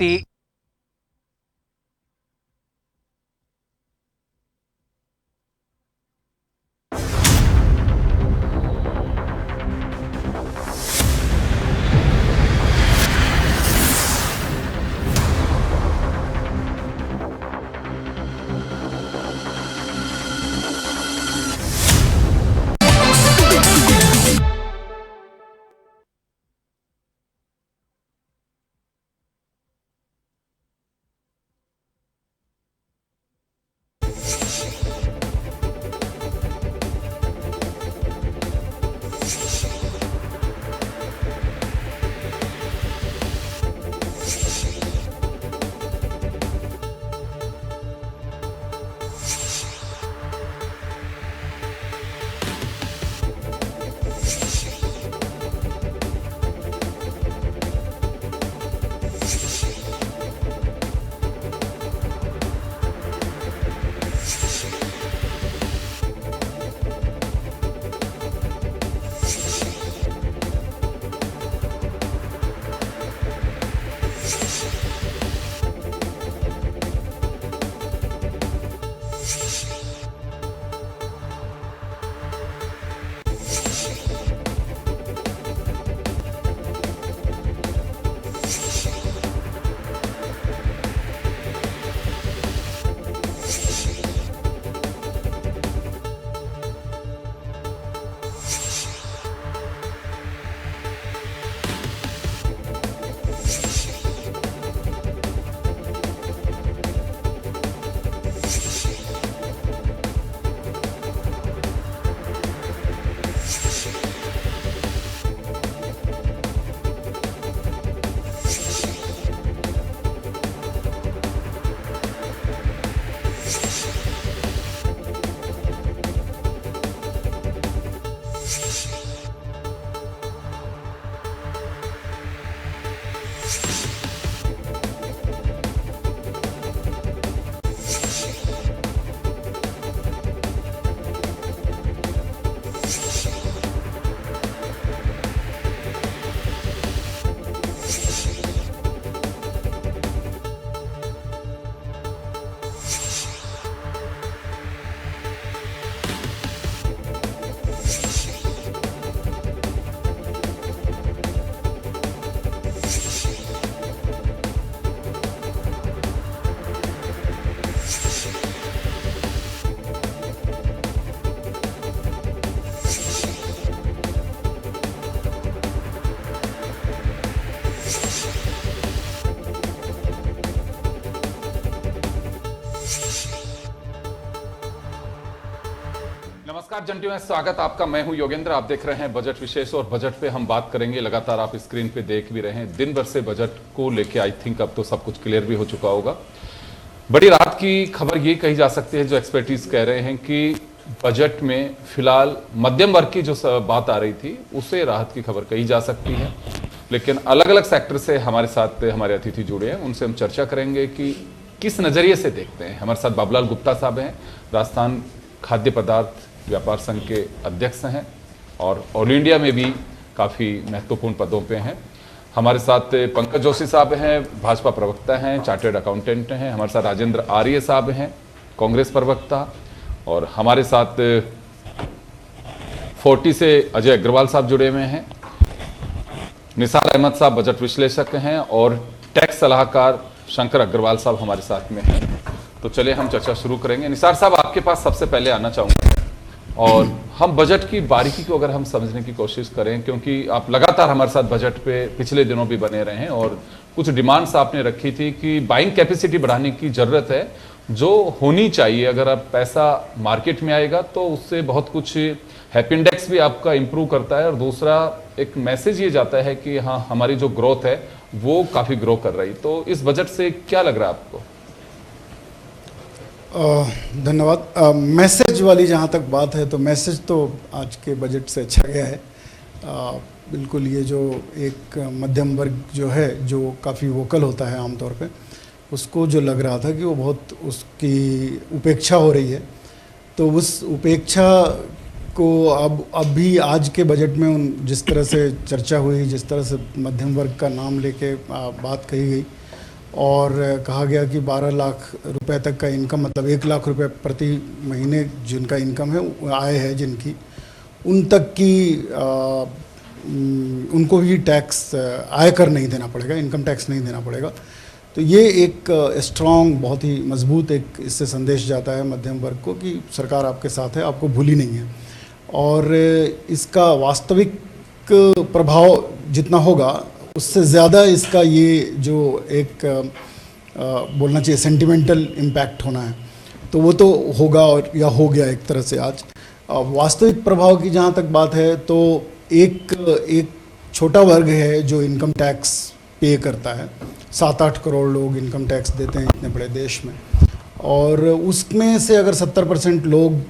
T नमस्कार जंटी में स्वागत आपका। मैं हूं योगेंद्र। आप देख रहे हैं बजट विशेष और बजट पे हम बात करेंगे। लगातार आप स्क्रीन पे देख भी रहे हैं, दिन भर से बजट को लेके आई थिंक अब तो सब कुछ क्लियर भी हो चुका होगा। बड़ी राहत की खबर ये कही जा सकती है, जो एक्सपर्टीज कह रहे हैं कि बजट में फिलहाल मध्यम वर्ग की जो बात आ रही थी उसे राहत की खबर कही जा सकती है। लेकिन अलग अलग सेक्टर से हमारे साथ हमारे अतिथि जुड़े हैं, उनसे हम चर्चा करेंगे कि किस नजरिए से देखते हैं। हमारे साथ बाबूलाल गुप्ता साहब हैं, राजस्थान खाद्य पदार्थ व्यापार संघ के अध्यक्ष हैं और ऑल इंडिया में भी काफ़ी महत्वपूर्ण पदों पे हैं। हमारे साथ पंकज जोशी साहब हैं, भाजपा प्रवक्ता हैं, चार्टर्ड अकाउंटेंट हैं। हमारे साथ राजेंद्र आर्य साहब हैं, कांग्रेस प्रवक्ता। और हमारे साथ 40 से अजय अग्रवाल साहब जुड़े हुए हैं। निसार अहमद साहब बजट विश्लेषक हैं और टैक्स सलाहकार शंकर अग्रवाल साहब हमारे साथ में हैं। तो चलिए हम चर्चा शुरू करेंगे। निसार साहब, आपके पास सबसे पहले आना चाहूँगा और हम बजट की बारीकी को अगर हम समझने की कोशिश करें, क्योंकि आप लगातार हमारे साथ बजट पे पिछले दिनों भी बने रहे हैं और कुछ डिमांड्स आपने रखी थी कि बाइंग कैपेसिटी बढ़ाने की ज़रूरत है, जो होनी चाहिए। अगर आप पैसा मार्केट में आएगा तो उससे बहुत कुछ हैप्पी इंडेक्स भी आपका इम्प्रूव करता है और दूसरा एक मैसेज ये जाता है कि हाँ, हमारी जो ग्रोथ है वो काफ़ी ग्रो कर रही। तो इस बजट से क्या लग रहा है आपको? धन्यवाद। मैसेज वाली जहाँ तक बात है तो मैसेज तो आज के बजट से अच्छा गया है। बिल्कुल, ये जो एक मध्यम वर्ग जो है, जो काफ़ी वोकल होता है आमतौर पे, उसको जो लग रहा था कि वो बहुत उसकी उपेक्षा हो रही है, तो उस उपेक्षा को अब भी आज के बजट में जिस तरह से चर्चा हुई, जिस तरह से मध्यम वर्ग का नाम लेके बात कही गई, और कहा गया कि 12 लाख रुपए तक का इनकम, मतलब 1 लाख रुपए प्रति महीने जिनका इनकम है, आय है जिनकी, उन तक की उनको भी टैक्स, आयकर नहीं देना पड़ेगा, इनकम टैक्स नहीं देना पड़ेगा। तो ये एक स्ट्रॉन्ग, बहुत ही मजबूत एक इससे संदेश जाता है मध्यम वर्ग को कि सरकार आपके साथ है, आपको भूली नहीं है। और इसका वास्तविक प्रभाव जितना होगा उससे ज़्यादा इसका ये जो एक बोलना चाहिए सेंटिमेंटल इम्पैक्ट होना है, तो वो तो होगा और या हो गया एक तरह से आज। वास्तविक प्रभाव की जहाँ तक बात है तो एक छोटा वर्ग है जो इनकम टैक्स पे करता है। 7-8 करोड़ लोग इनकम टैक्स देते हैं इतने बड़े देश में, और उसमें से अगर 70% लोग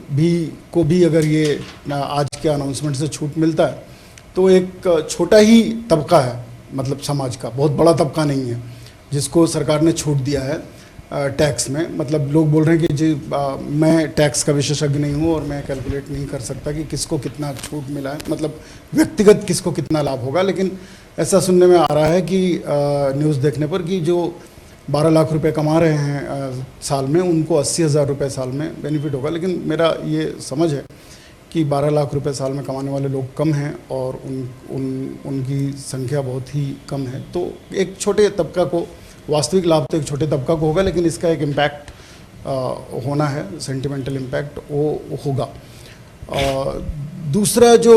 को भी अगर ये आज के अनाउंसमेंट से छूट मिलता है तो एक छोटा ही तबका है, मतलब समाज का, बहुत बड़ा तबका नहीं है जिसको सरकार ने छूट दिया है टैक्स में। मतलब लोग बोल रहे हैं कि जी मैं टैक्स का विशेषज्ञ नहीं हूँ और मैं कैलकुलेट नहीं कर सकता कि किसको कितना छूट मिला है, मतलब व्यक्तिगत किसको कितना लाभ होगा, लेकिन ऐसा सुनने में आ रहा है कि न्यूज़ देखने पर कि जो 12 लाख रुपए कमा रहे हैं साल में, उनको 80,000 रुपये साल में बेनिफिट होगा। लेकिन मेरा ये समझ है कि 12 लाख रुपए साल में कमाने वाले लोग कम हैं और उनकी संख्या बहुत ही कम है। तो एक छोटे तबका को, वास्तविक लाभ तो एक छोटे तबका को होगा, लेकिन इसका एक इम्पैक्ट होना है, सेंटिमेंटल इम्पैक्ट वो होगा। दूसरा जो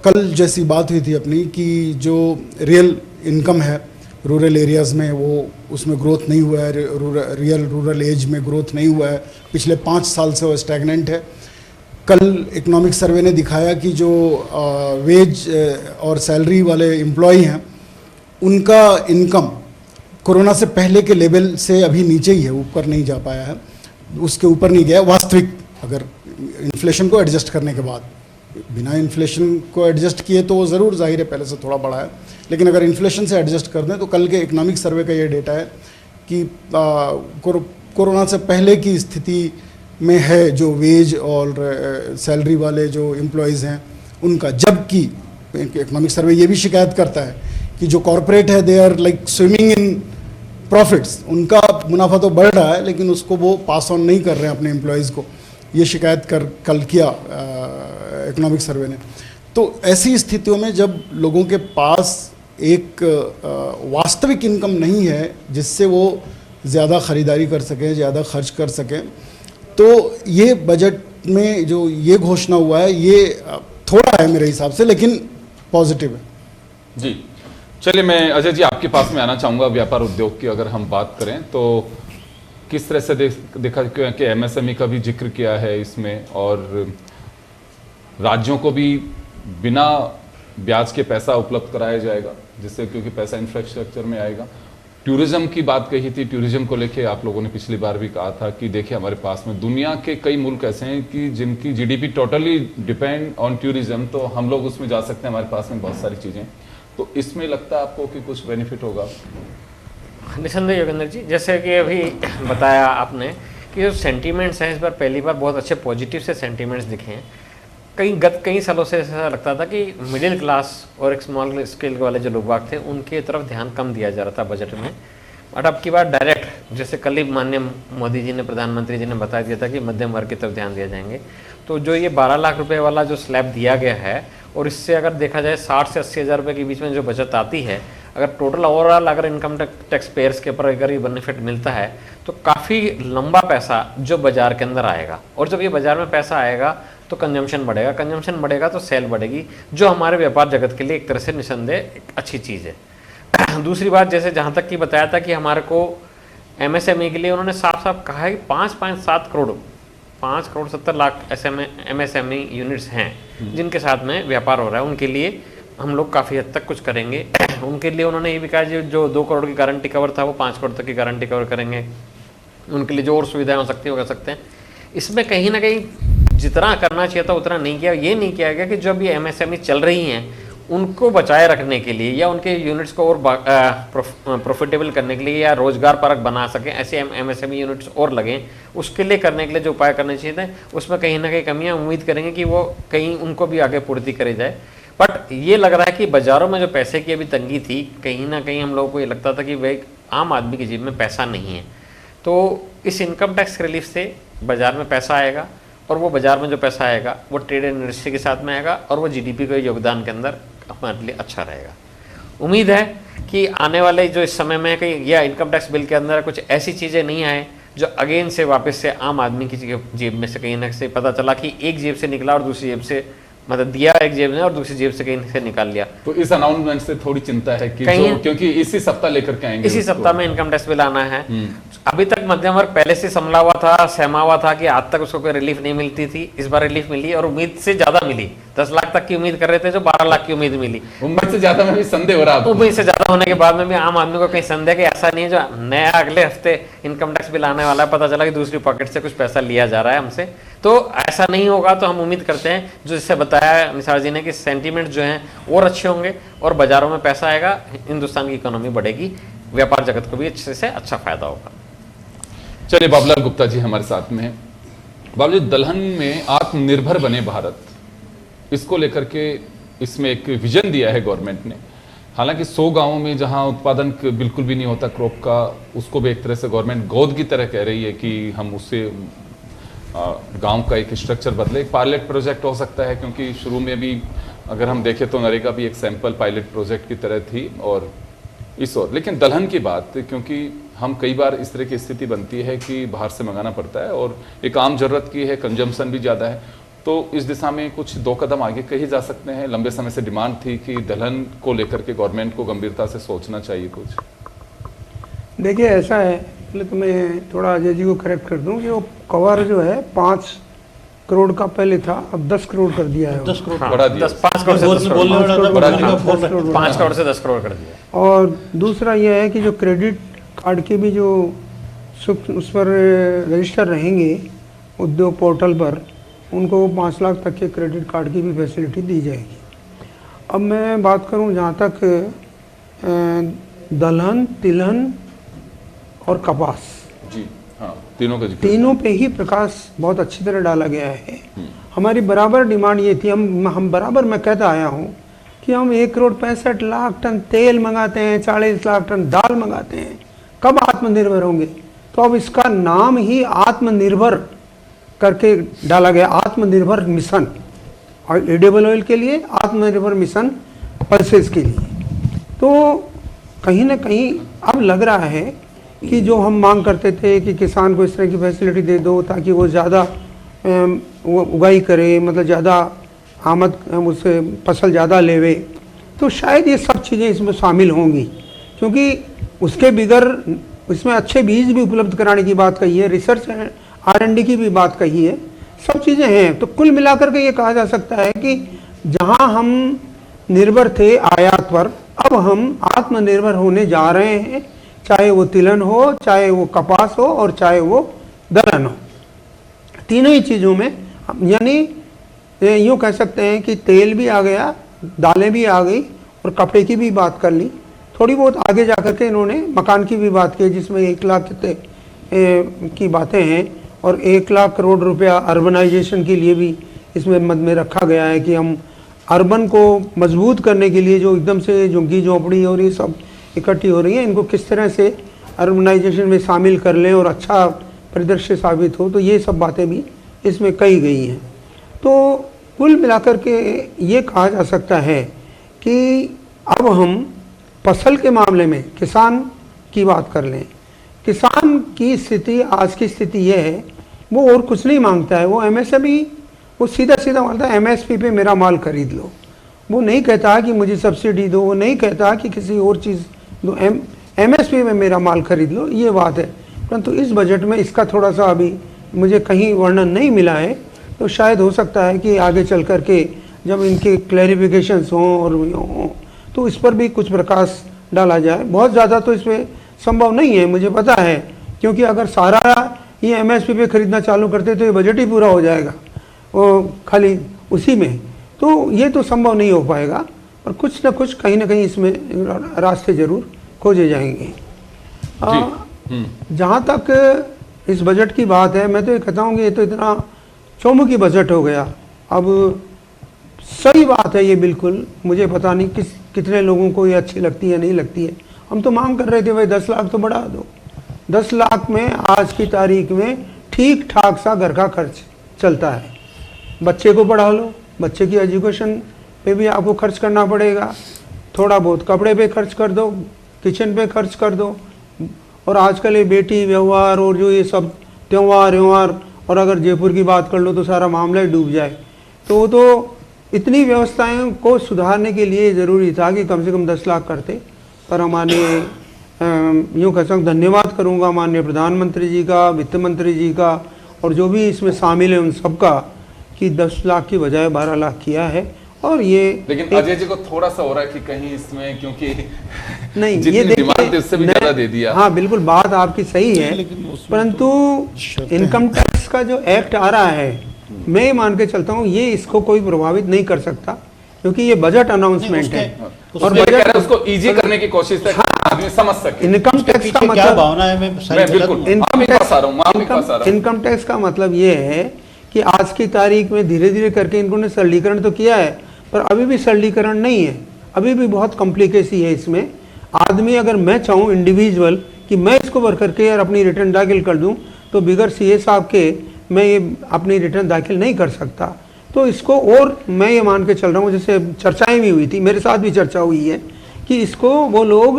कल जैसी बात हुई थी अपनी कि जो रियल इनकम है रूरल एरियाज़ में, वो उसमें ग्रोथ नहीं हुआ है, रियल रूरल एज में ग्रोथ नहीं हुआ है, पिछले 5 साल से वो स्टैग्नेंट है। कल इकोनॉमिक सर्वे ने दिखाया कि जो वेज और सैलरी वाले एम्प्लॉई हैं उनका इनकम कोरोना से पहले के लेवल से अभी नीचे ही है, ऊपर नहीं जा पाया है, उसके ऊपर नहीं गया वास्तविक। अगर इन्फ्लेशन को एडजस्ट करने के बाद, बिना इन्फ्लेशन को एडजस्ट किए तो वो ज़रूर जाहिर है पहले से थोड़ा बड़ा है, लेकिन अगर इन्फ्लेशन से एडजस्ट कर दें तो कल के इकोनॉमिक सर्वे का ये डेटा है कि कोरोना से पहले की स्थिति में है जो वेज और सैलरी वाले जो एम्प्लॉयज़ हैं उनका। जबकि इकोनॉमिक सर्वे ये भी शिकायत करता है कि जो कॉरपोरेट है they are like swimming in profits, उनका मुनाफा तो बढ़ रहा है लेकिन उसको वो पास ऑन नहीं कर रहे हैं अपने एम्प्लॉयज़ को। ये शिकायत कल किया इकोनॉमिक सर्वे ने। तो ऐसी स्थितियों में जब लोगों के पास एक वास्तविक इनकम नहीं है जिससे वो ज़्यादा ख़रीदारी कर सकें, ज़्यादा खर्च कर सकें, तो ये बजट में जो ये घोषणा हुआ है ये थोड़ा है मेरे हिसाब से, लेकिन पॉजिटिव है। जी चलिए, मैं अजय जी आपके पास में आना चाहूँगा। व्यापार उद्योग की अगर हम बात करें तो किस तरह से देखा कि एमएसएमई का भी जिक्र किया है इसमें, और राज्यों को भी बिना ब्याज के पैसा उपलब्ध कराया जाएगा जिससे, क्योंकि पैसा इंफ्रास्ट्रक्चर में आएगा। टूरिज्म की बात कही थी, टूरिज्म को लेके आप लोगों ने पिछली बार भी कहा था कि देखिए हमारे पास में दुनिया के कई मुल्क ऐसे हैं कि जिनकी GDP totally depend on tourism, तो हम लोग उसमें जा सकते हैं, हमारे पास में बहुत सारी चीज़ें। तो इसमें लगता है आपको कि कुछ बेनिफिट होगा? निसंदेह योगेंद्र जी, जैसे कि अभी बताया आपने कि जो सेंटीमेंट्स हैं इस बार पहली बार बहुत अच्छे पॉजिटिव से सेंटीमेंट्स दिखे हैं। कई सालों से ऐसा लगता था कि मिडिल क्लास और एक स्मॉल स्केल वाले जो लोग थे उनके तरफ ध्यान कम दिया जा रहा था बजट में। बट अब की बार डायरेक्ट, जैसे कल ही माननीय मोदी जी ने, प्रधानमंत्री जी ने बता दिया था कि मध्यम वर्ग की तरफ ध्यान दिया जाएंगे। तो जो ये 12 लाख रुपए वाला जो स्लैब दिया गया है, और इससे अगर देखा जाए 60 से 80 हज़ार रुपये के बीच में जो बचत आती है, अगर टोटल ओवरऑल अगर इनकम टैक्स पेयर्स के ऊपर अगर ये बेनिफिट मिलता है तो काफ़ी लंबा पैसा जो बाजार के अंदर आएगा। और जब ये बाजार में पैसा आएगा तो कंजम्पशन बढ़ेगा, कंजम्पशन बढ़ेगा तो सेल बढ़ेगी, जो हमारे व्यापार जगत के लिए एक तरह से निसंदेह एक अच्छी चीज़ है। दूसरी बात, जैसे जहाँ तक कि बताया था कि हमारे को एमएसएमई के लिए उन्होंने साफ साफ कहा है कि 5.7 करोड़ 5.70 लाख एमएसएमई यूनिट्स हैं जिनके साथ में व्यापार हो रहा है, उनके लिए हम लोग काफ़ी हद तक कुछ करेंगे। उनके लिए उन्होंने ये भी कहा जो 2 करोड़ की गारंटी कवर था वो 5 करोड़ तक की गारंटी कवर करेंगे। उनके लिए जो और सुविधाएं हो सकती है वो कर सकते हैं। इसमें कहीं ना कहीं जितना करना चाहिए था उतना नहीं किया। ये नहीं किया गया कि जो अभी एमएसएमई चल रही हैं उनको बचाए रखने के लिए या उनके यूनिट्स को और प्रॉफिटेबल करने के लिए या रोजगार परक बना सकें, ऐसे एमएसएमई यूनिट्स और लगें, उसके लिए करने के लिए जो उपाय करने चाहिए थे उसमें कहीं ना कहीं कमियां उम्मीद करेंगे कि वो कहीं उनको भी आगे पूर्ति करे जाए। बट ये लग रहा है कि बाज़ारों में जो पैसे की अभी तंगी थी, कहीं ना कहीं हम लोगों को ये लगता था कि भाई आम आदमी की जेब में पैसा नहीं है। तो इस इनकम टैक्स रिलीफ से बाज़ार में पैसा आएगा, और वो बाज़ार में जो पैसा आएगा वो ट्रेड एंड इंडस्ट्री के साथ में आएगा, और वो जीडीपी के योगदान के अंदर हमारे लिए अच्छा रहेगा। उम्मीद है कि आने वाले जो इस समय में कहीं यह इनकम टैक्स बिल के अंदर कुछ ऐसी चीज़ें नहीं आए जो अगेन से वापस से आम आदमी की जेब में से कहीं ना कहीं पता चला कि एक जेब से निकला और दूसरी जेब से, मतलब दिया एक जेब ने और दूसरी जेब से कहीं से निकाल लिया। तो इस अनाउंसमेंट से थोड़ी चिंता है कि क्योंकि इसी सप्ताह लेकर के आएंगे, इसी सप्ताह में इनकम टैक्स बिल आना है। अभी तक मध्यम वर्ग पहले से संभला हुआ था, सहमा हुआ था कि आज तक उसको कोई रिलीफ नहीं मिलती थी। इस बार रिलीफ मिली और उम्मीद से ज्यादा मिली। 10 लाख तक की उम्मीद कर रहे थे, जो 12 लाख की उम्मीद मिली। उम्मीद से ज्यादा में भी संदेह हो रहा है। उम्मीद से ज्यादा होने के बाद में भी आम आदमी को कहीं संदेह कि ऐसा नहीं है जो नया अगले हफ्ते इनकम टैक्स बिल आने वाला है, पता चला कि दूसरी पॉकेट से कुछ पैसा लिया जा रहा है हमसे। तो ऐसा नहीं होगा। तो हम उम्मीद करते हैं, जो जिससे बताया निसार जी ने, कि सेंटीमेंट जो हैं और अच्छे होंगे और बाजारों में पैसा आएगा, हिंदुस्तान की इकोनॉमी बढ़ेगी, व्यापार जगत को भी अच्छे से अच्छा फायदा होगा। चलिए, बाबूलाल गुप्ता जी हमारे साथ में हैं। बाबूलाल जी, दलहन में आत्मनिर्भर बने भारत, इसको लेकर के इसमें एक विजन दिया है गवर्नमेंट ने। हालांकि 100 गांवों में जहां उत्पादन बिल्कुल भी नहीं होता क्रॉप का, उसको भी एक तरह से गवर्नमेंट गोद की तरह कह रही है कि हम उससे गांव का एक स्ट्रक्चर बदले। एक पायलट प्रोजेक्ट हो सकता है, क्योंकि शुरू में भी अगर हम देखें तो नरेगा भी एक सैंपल पायलट प्रोजेक्ट की तरह थी। और लेकिन दलहन की बात, क्योंकि हम कई बार इस तरह की स्थिति बनती है कि बाहर से मंगाना पड़ता है और एक आम जरूरत की है, कंजम्पशन भी ज़्यादा है, तो इस दिशा में कुछ 2 कदम आगे कहे जा सकते हैं। लंबे समय से डिमांड थी कि दलहन को लेकर के गवर्नमेंट को गंभीरता से सोचना चाहिए कुछ। देखिए, ऐसा है, पहले तो मैं थोड़ा अजय जी को करेक्ट कर दूं कि वो कवर जो है 5 करोड़ का पहले था, अब 10 करोड़ कर दिया है। 10 करोड़ बढ़ा दिया। 5 करोड़ से 10 करोड़, 5 करोड़ से 10 करोड़ कर दिया। और दूसरा यह है कि जो क्रेडिट कार्ड के भी जो उस पर रजिस्टर रहेंगे उद्योग पोर्टल पर, उनको 5 लाख तक के क्रेडिट कार्ड की भी फैसिलिटी दी जाएगी। अब मैं बात करूं जहां तक दलहन, तिलहन और कपास, जी हाँ, तीनों का तीनों पे ही प्रकाश बहुत अच्छी तरह डाला गया है। हमारी बराबर डिमांड ये थी, हम बराबर, मैं कहता आया हूँ कि हम 1,65,00,000 टन तेल मंगाते हैं, 40 लाख टन दाल मंगाते हैं, कब आत्मनिर्भर होंगे? तो अब इसका नाम ही आत्मनिर्भर करके डाला गया, आत्मनिर्भर मिशन। और एडिबल ऑयल के लिए, आत्मनिर्भर मिशन पल्सेस के लिए। तो कहीं ना कहीं अब लग रहा है कि जो हम मांग करते थे कि किसान को इस तरह की फैसिलिटी दे दो ताकि वो ज़्यादा उगाई करे, मतलब ज़्यादा आमद, उससे फसल ज़्यादा लेवे, तो शायद ये सब चीज़ें इसमें शामिल होंगी। क्योंकि उसके बिगर इसमें अच्छे बीज भी उपलब्ध कराने की बात कही है, रिसर्च R&D की भी बात कही है, सब चीज़ें हैं। तो कुल मिलाकर के ये कहा जा सकता है कि जहां हम निर्भर थे आयात पर, अब हम आत्मनिर्भर होने जा रहे हैं, चाहे वो तिलहन हो, चाहे वो कपास हो और चाहे वो दलहन हो। तीनों ही चीज़ों में, यानी यूँ कह सकते हैं कि तेल भी आ गया, दालें भी आ गई और कपड़े की भी बात कर ली। थोड़ी बहुत आगे जा कर के इन्होंने मकान की भी बात की, जिसमें 1 लाख की बातें हैं और 1 लाख करोड़ रुपया अर्बनाइजेशन के लिए भी इसमें मद में रखा गया है कि हम अर्बन को मजबूत करने के लिए जो एकदम से झुग्गी झोंपड़ी और ये सब इकट्ठी हो रही है, इनको किस तरह से अर्बनाइजेशन में शामिल कर लें और अच्छा परिदृश्य साबित हो, तो ये सब बातें भी इसमें कही गई हैं। तो कुल मिलाकर के ये कहा जा सकता है कि अब हम फसल के मामले में किसान की बात कर लें। किसान की स्थिति, आज की स्थिति ये है, वो और कुछ नहीं मांगता है, वो MSP, वो सीधा सीधा मांगता है MSP पे मेरा माल खरीद लो। वो नहीं कहता कि मुझे सब्सिडी दो, वो नहीं कहता कि किसी और चीज़ दो, MSP में मेरा माल खरीद लो, ये बात है। परंतु इस बजट में इसका थोड़ा सा अभी मुझे कहीं वर्णन नहीं मिला है। तो शायद हो सकता है कि आगे चल कर के जब इनके क्लैरिफिकेशंस हों और हों तो इस पर भी कुछ प्रकाश डाला जाए। बहुत ज़्यादा तो इसमें संभव नहीं है, मुझे पता है, क्योंकि अगर सारा ये MSP पे खरीदना चालू करते तो ये बजट ही पूरा हो जाएगा वो खाली उसी में। तो ये तो संभव नहीं हो पाएगा, पर कुछ ना कुछ कहीं ना कहीं इसमें रास्ते ज़रूर खोजे जाएंगे। जहाँ तक इस बजट की बात है, मैं तो ये कहता हूँ कि ये तो इतना चौमुखी बजट हो गया। अब सही बात है ये, बिल्कुल मुझे पता नहीं कितने लोगों को ये अच्छी लगती है नहीं लगती है, हम तो मांग कर रहे थे भाई 10 लाख तो बढ़ा दो। 10 लाख में आज की तारीख में ठीक ठाक सा घर का खर्च चलता है। बच्चे को पढ़ा लो, बच्चे की एजुकेशन पे भी आपको खर्च करना पड़ेगा, थोड़ा बहुत कपड़े पे खर्च कर दो, किचन पे खर्च कर दो, और आजकल ये बेटी व्यवहार और जो ये सब त्यौहार व्यवहार, और अगर जयपुर की बात कर लो तो सारा मामला ही डूब जाए। तो इतनी व्यवस्थाएं को सुधारने के लिए ज़रूरी था कि कम से कम 10 लाख करते। पर हमारे यूँ कह सकता धन्यवाद करूँगा माननीय प्रधानमंत्री जी का, वित्त मंत्री जी का, और जो भी इसमें शामिल है उन सबका, कि 10 लाख की बजाय 12 लाख किया है। और ये लेकिन अजय जी को थोड़ा सा हो रहा है कि कहीं इसमें, क्योंकि नहीं जितनी ये डिमांड थी उससे भी ज्यादा दे दिया। हाँ बिल्कुल, बात आपकी सही है, परंतु इनकम टैक्स का जो एक्ट आ रहा है, मैं ये मान के चलता हूँ ये इसको कोई प्रभावित नहीं कर सकता, क्योंकि ये बजट अनाउंसमेंट है और बजट उसको इजी करने की कोशिश है, आदमी समझ सके। इनकम टैक्स का क्या भावना है, मैं बिल्कुल इनकम टैक्स का मतलब ये है कि आज की तारीख में धीरे धीरे करके इन्होंने सरलीकरण तो किया है, पर अभी भी सरलीकरण नहीं है, अभी भी बहुत कॉम्प्लिकेसी है इसमें। आदमी अगर मैं चाहूँ इंडिविजुअल कि मैं इसको भर करके यार अपनी रिटर्न दाखिल कर दूँ, तो बिगर सीए साहब के मैं ये अपनी रिटर्न दाखिल नहीं कर सकता। तो इसको और मैं ये मान के चल रहा हूँ, जैसे चर्चाएं भी हुई थी, मेरे साथ भी चर्चा हुई है, कि इसको वो लोग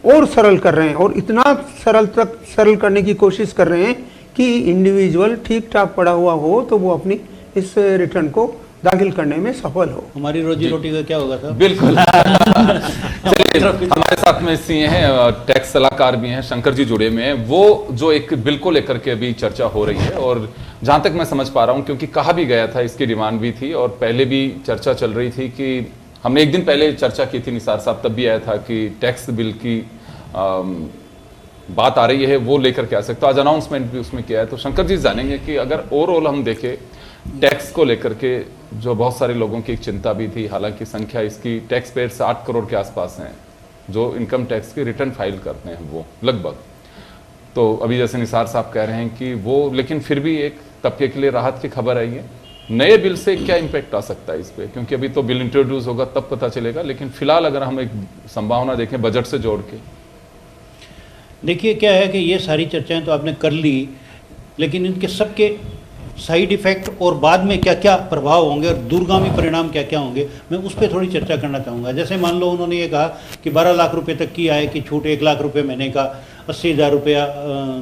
और सरल कर रहे हैं, और इतना सरल करने की कोशिश कर रहे हैं कि इंडिविजुअल ठीक ठाक पड़ा हुआ हो तो वो अपनी इस रिटर्न को दाखिल करने में सफल हो। हमारी रोजी रोटी का क्या होगा सर? बिल्कुल। चलिए, हमारे साथ में सीए हैं, टैक्स सलाहकार भी हैं, शंकर जी जुड़े हुए हैं। वो जो एक बिल को लेकर के अभी चर्चा हो रही है, और जहां तक मैं समझ पा रहा हूं, क्योंकि कहा भी गया था, इसकी डिमांड भी थी और पहले भी चर्चा चल रही थी, कि हमने एक दिन पहले चर्चा की थी निसार साहब, तब भी आया था कि टैक्स बिल की बात आ रही है, वो लेकर के आ सकते। आज अनाउंसमेंट भी उसमें किया है, तो शंकर जी जानेंगे कि अगर ओवरऑल हम देखें टैक्स को लेकर के, जो बहुत सारे लोगों की एक चिंता भी थी, हालांकि संख्या इसकी टैक्स पेयर 8 करोड़ के आसपास हैं जो इनकम टैक्स की रिटर्न फाइल करते हैं, वो लगभग। तो अभी जैसे निसार साहब कह रहे हैं कि वो, लेकिन फिर भी एक तबके के लिए राहत की खबर आई है। नए बिल से क्या इम्पैक्ट आ सकता है इस पे, क्योंकि अभी तो बिल इंट्रोड्यूस होगा तब पता चलेगा, लेकिन फिलहाल अगर हम एक संभावना देखें बजट से जोड़ के। देखिए क्या है कि ये सारी चर्चाएं तो आपने कर ली, लेकिन इनके सबके साइड इफेक्ट और बाद में क्या क्या प्रभाव होंगे और दूरगामी परिणाम क्या क्या होंगे, मैं उस पर थोड़ी चर्चा करना चाहूँगा। जैसे मान लो उन्होंने ये कहा कि 12 लाख रुपए तक की आय की छूट, 1 लाख रुपए महीने का, 80,000 रुपया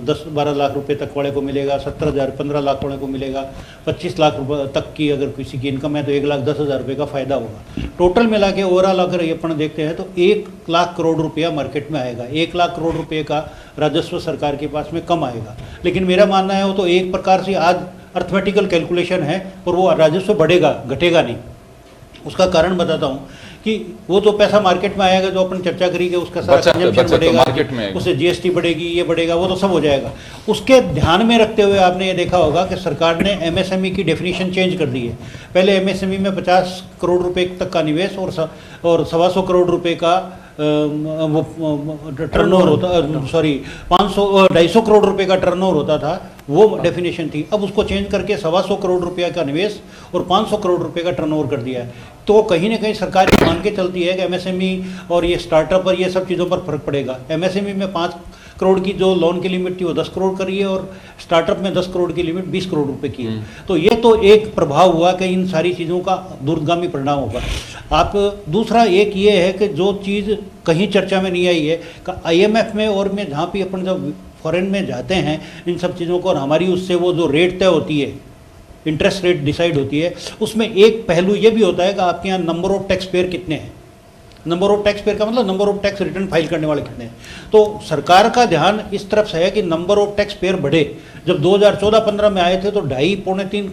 10-12 लाख रुपए तक वाले को मिलेगा, 17,000 15 लाख वाले को मिलेगा, 25 लाख रुपये तक की अगर किसी की इनकम है तो 1,10,000 रुपये का फ़ायदा होगा। टोटल मिला के ओवरऑल अगर ये अपन देखते हैं तो 1 लाख करोड़ रुपया मार्केट में आएगा, 1 लाख करोड़ रुपये का राजस्व सरकार के पास में कम आएगा। लेकिन मेरा मानना है वो तो एक प्रकार से आज अर्थमेटिकल कैलकुलेशन है, और वो राजस्व बढ़ेगा घटेगा नहीं। उसका कारण बताता हूँ कि वो तो पैसा मार्केट में आएगा, जो अपन चर्चा करेंगे उसका सारा कंजम्पशन बढ़ेगा, उससे जीएसटी बढ़ेगी, ये बढ़ेगा, वो तो सब हो जाएगा। उसके ध्यान में रखते हुए आपने ये देखा होगा कि सरकार ने एमएसएमई की डेफिनेशन चेंज कर दी है। पहले एमएसएमई में 50 करोड़ रुपए तक का निवेश और 125 करोड़ रुपए का वो टर्नओवर होता, सॉरी 250 करोड़ रुपए का टर्नओवर होता था, वो डेफिनेशन थी। अब उसको चेंज करके 125 करोड़ रुपया का निवेश और 500 करोड़ रुपए का टर्नओवर कर दिया है। तो कहीं ना कहीं सरकार ये मान के चलती है कि एमएसएमई और ये स्टार्टअप और ये सब चीज़ों पर फर्क पड़ेगा। एमएसएमई में 5 करोड़ की जो लोन की लिमिट थी वो 10 करोड़ करी है, और स्टार्टअप में 10 करोड़ की लिमिट 20 करोड़ रुपए की है। तो ये तो एक प्रभाव हुआ कि इन सारी चीज़ों का दूरगामी परिणाम होगा। आप दूसरा एक ये है कि जो चीज़ कहीं चर्चा में नहीं आई है कि आईएमएफ में और में जहाँ भी अपन जब फॉरेन में जाते हैं इन सब चीज़ों को, और हमारी उससे वो जो रेट तय होती है, इंटरेस्ट रेट डिसाइड होती है, उसमें एक पहलू ये भी होता है कि आपके यहाँ नंबर ऑफ टैक्स पेयर कितने हैं। नंबर ऑफ टैक्स पेयर का मतलब number of tax return file करने वाले कितने हैं। तो सरकार का ध्यान इस तरफ से है कि नंबर ऑफ टैक्स पेयर बढ़े। जब 2014-15 में आए थे तो 2.5-3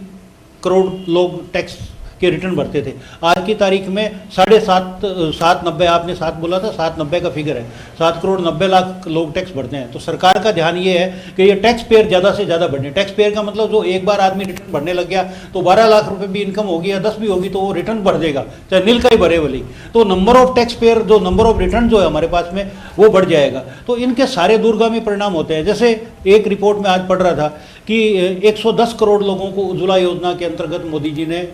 करोड़ लोग टैक्स के रिटर्न भरते थे। आज की तारीख में 7.90, आपने 7 बोला था, 7.90 का फिगर है, 7 करोड़ 90 लाख लोग टैक्स भरते हैं। तो सरकार का ध्यान ये है कि ये टैक्स पेयर ज़्यादा से ज़्यादा बढ़ने। टैक्स पेयर का मतलब जो एक बार आदमी रिटर्न भरने लग गया तो 12 लाख रुपए भी इनकम होगी या 10 भी होगी तो वो रिटर्न भर देगा, चाहे नील का ही भरे वाली। तो नंबर ऑफ टैक्स पेयर, जो नंबर ऑफ रिटर्न जो है हमारे पास में, वो बढ़ जाएगा। तो इनके सारे दूरगामी परिणाम होते हैं। जैसे एक रिपोर्ट में आज पढ़ रहा था कि 110 करोड़ लोगों को उज्ज्वला योजना के अंतर्गत मोदी जी ने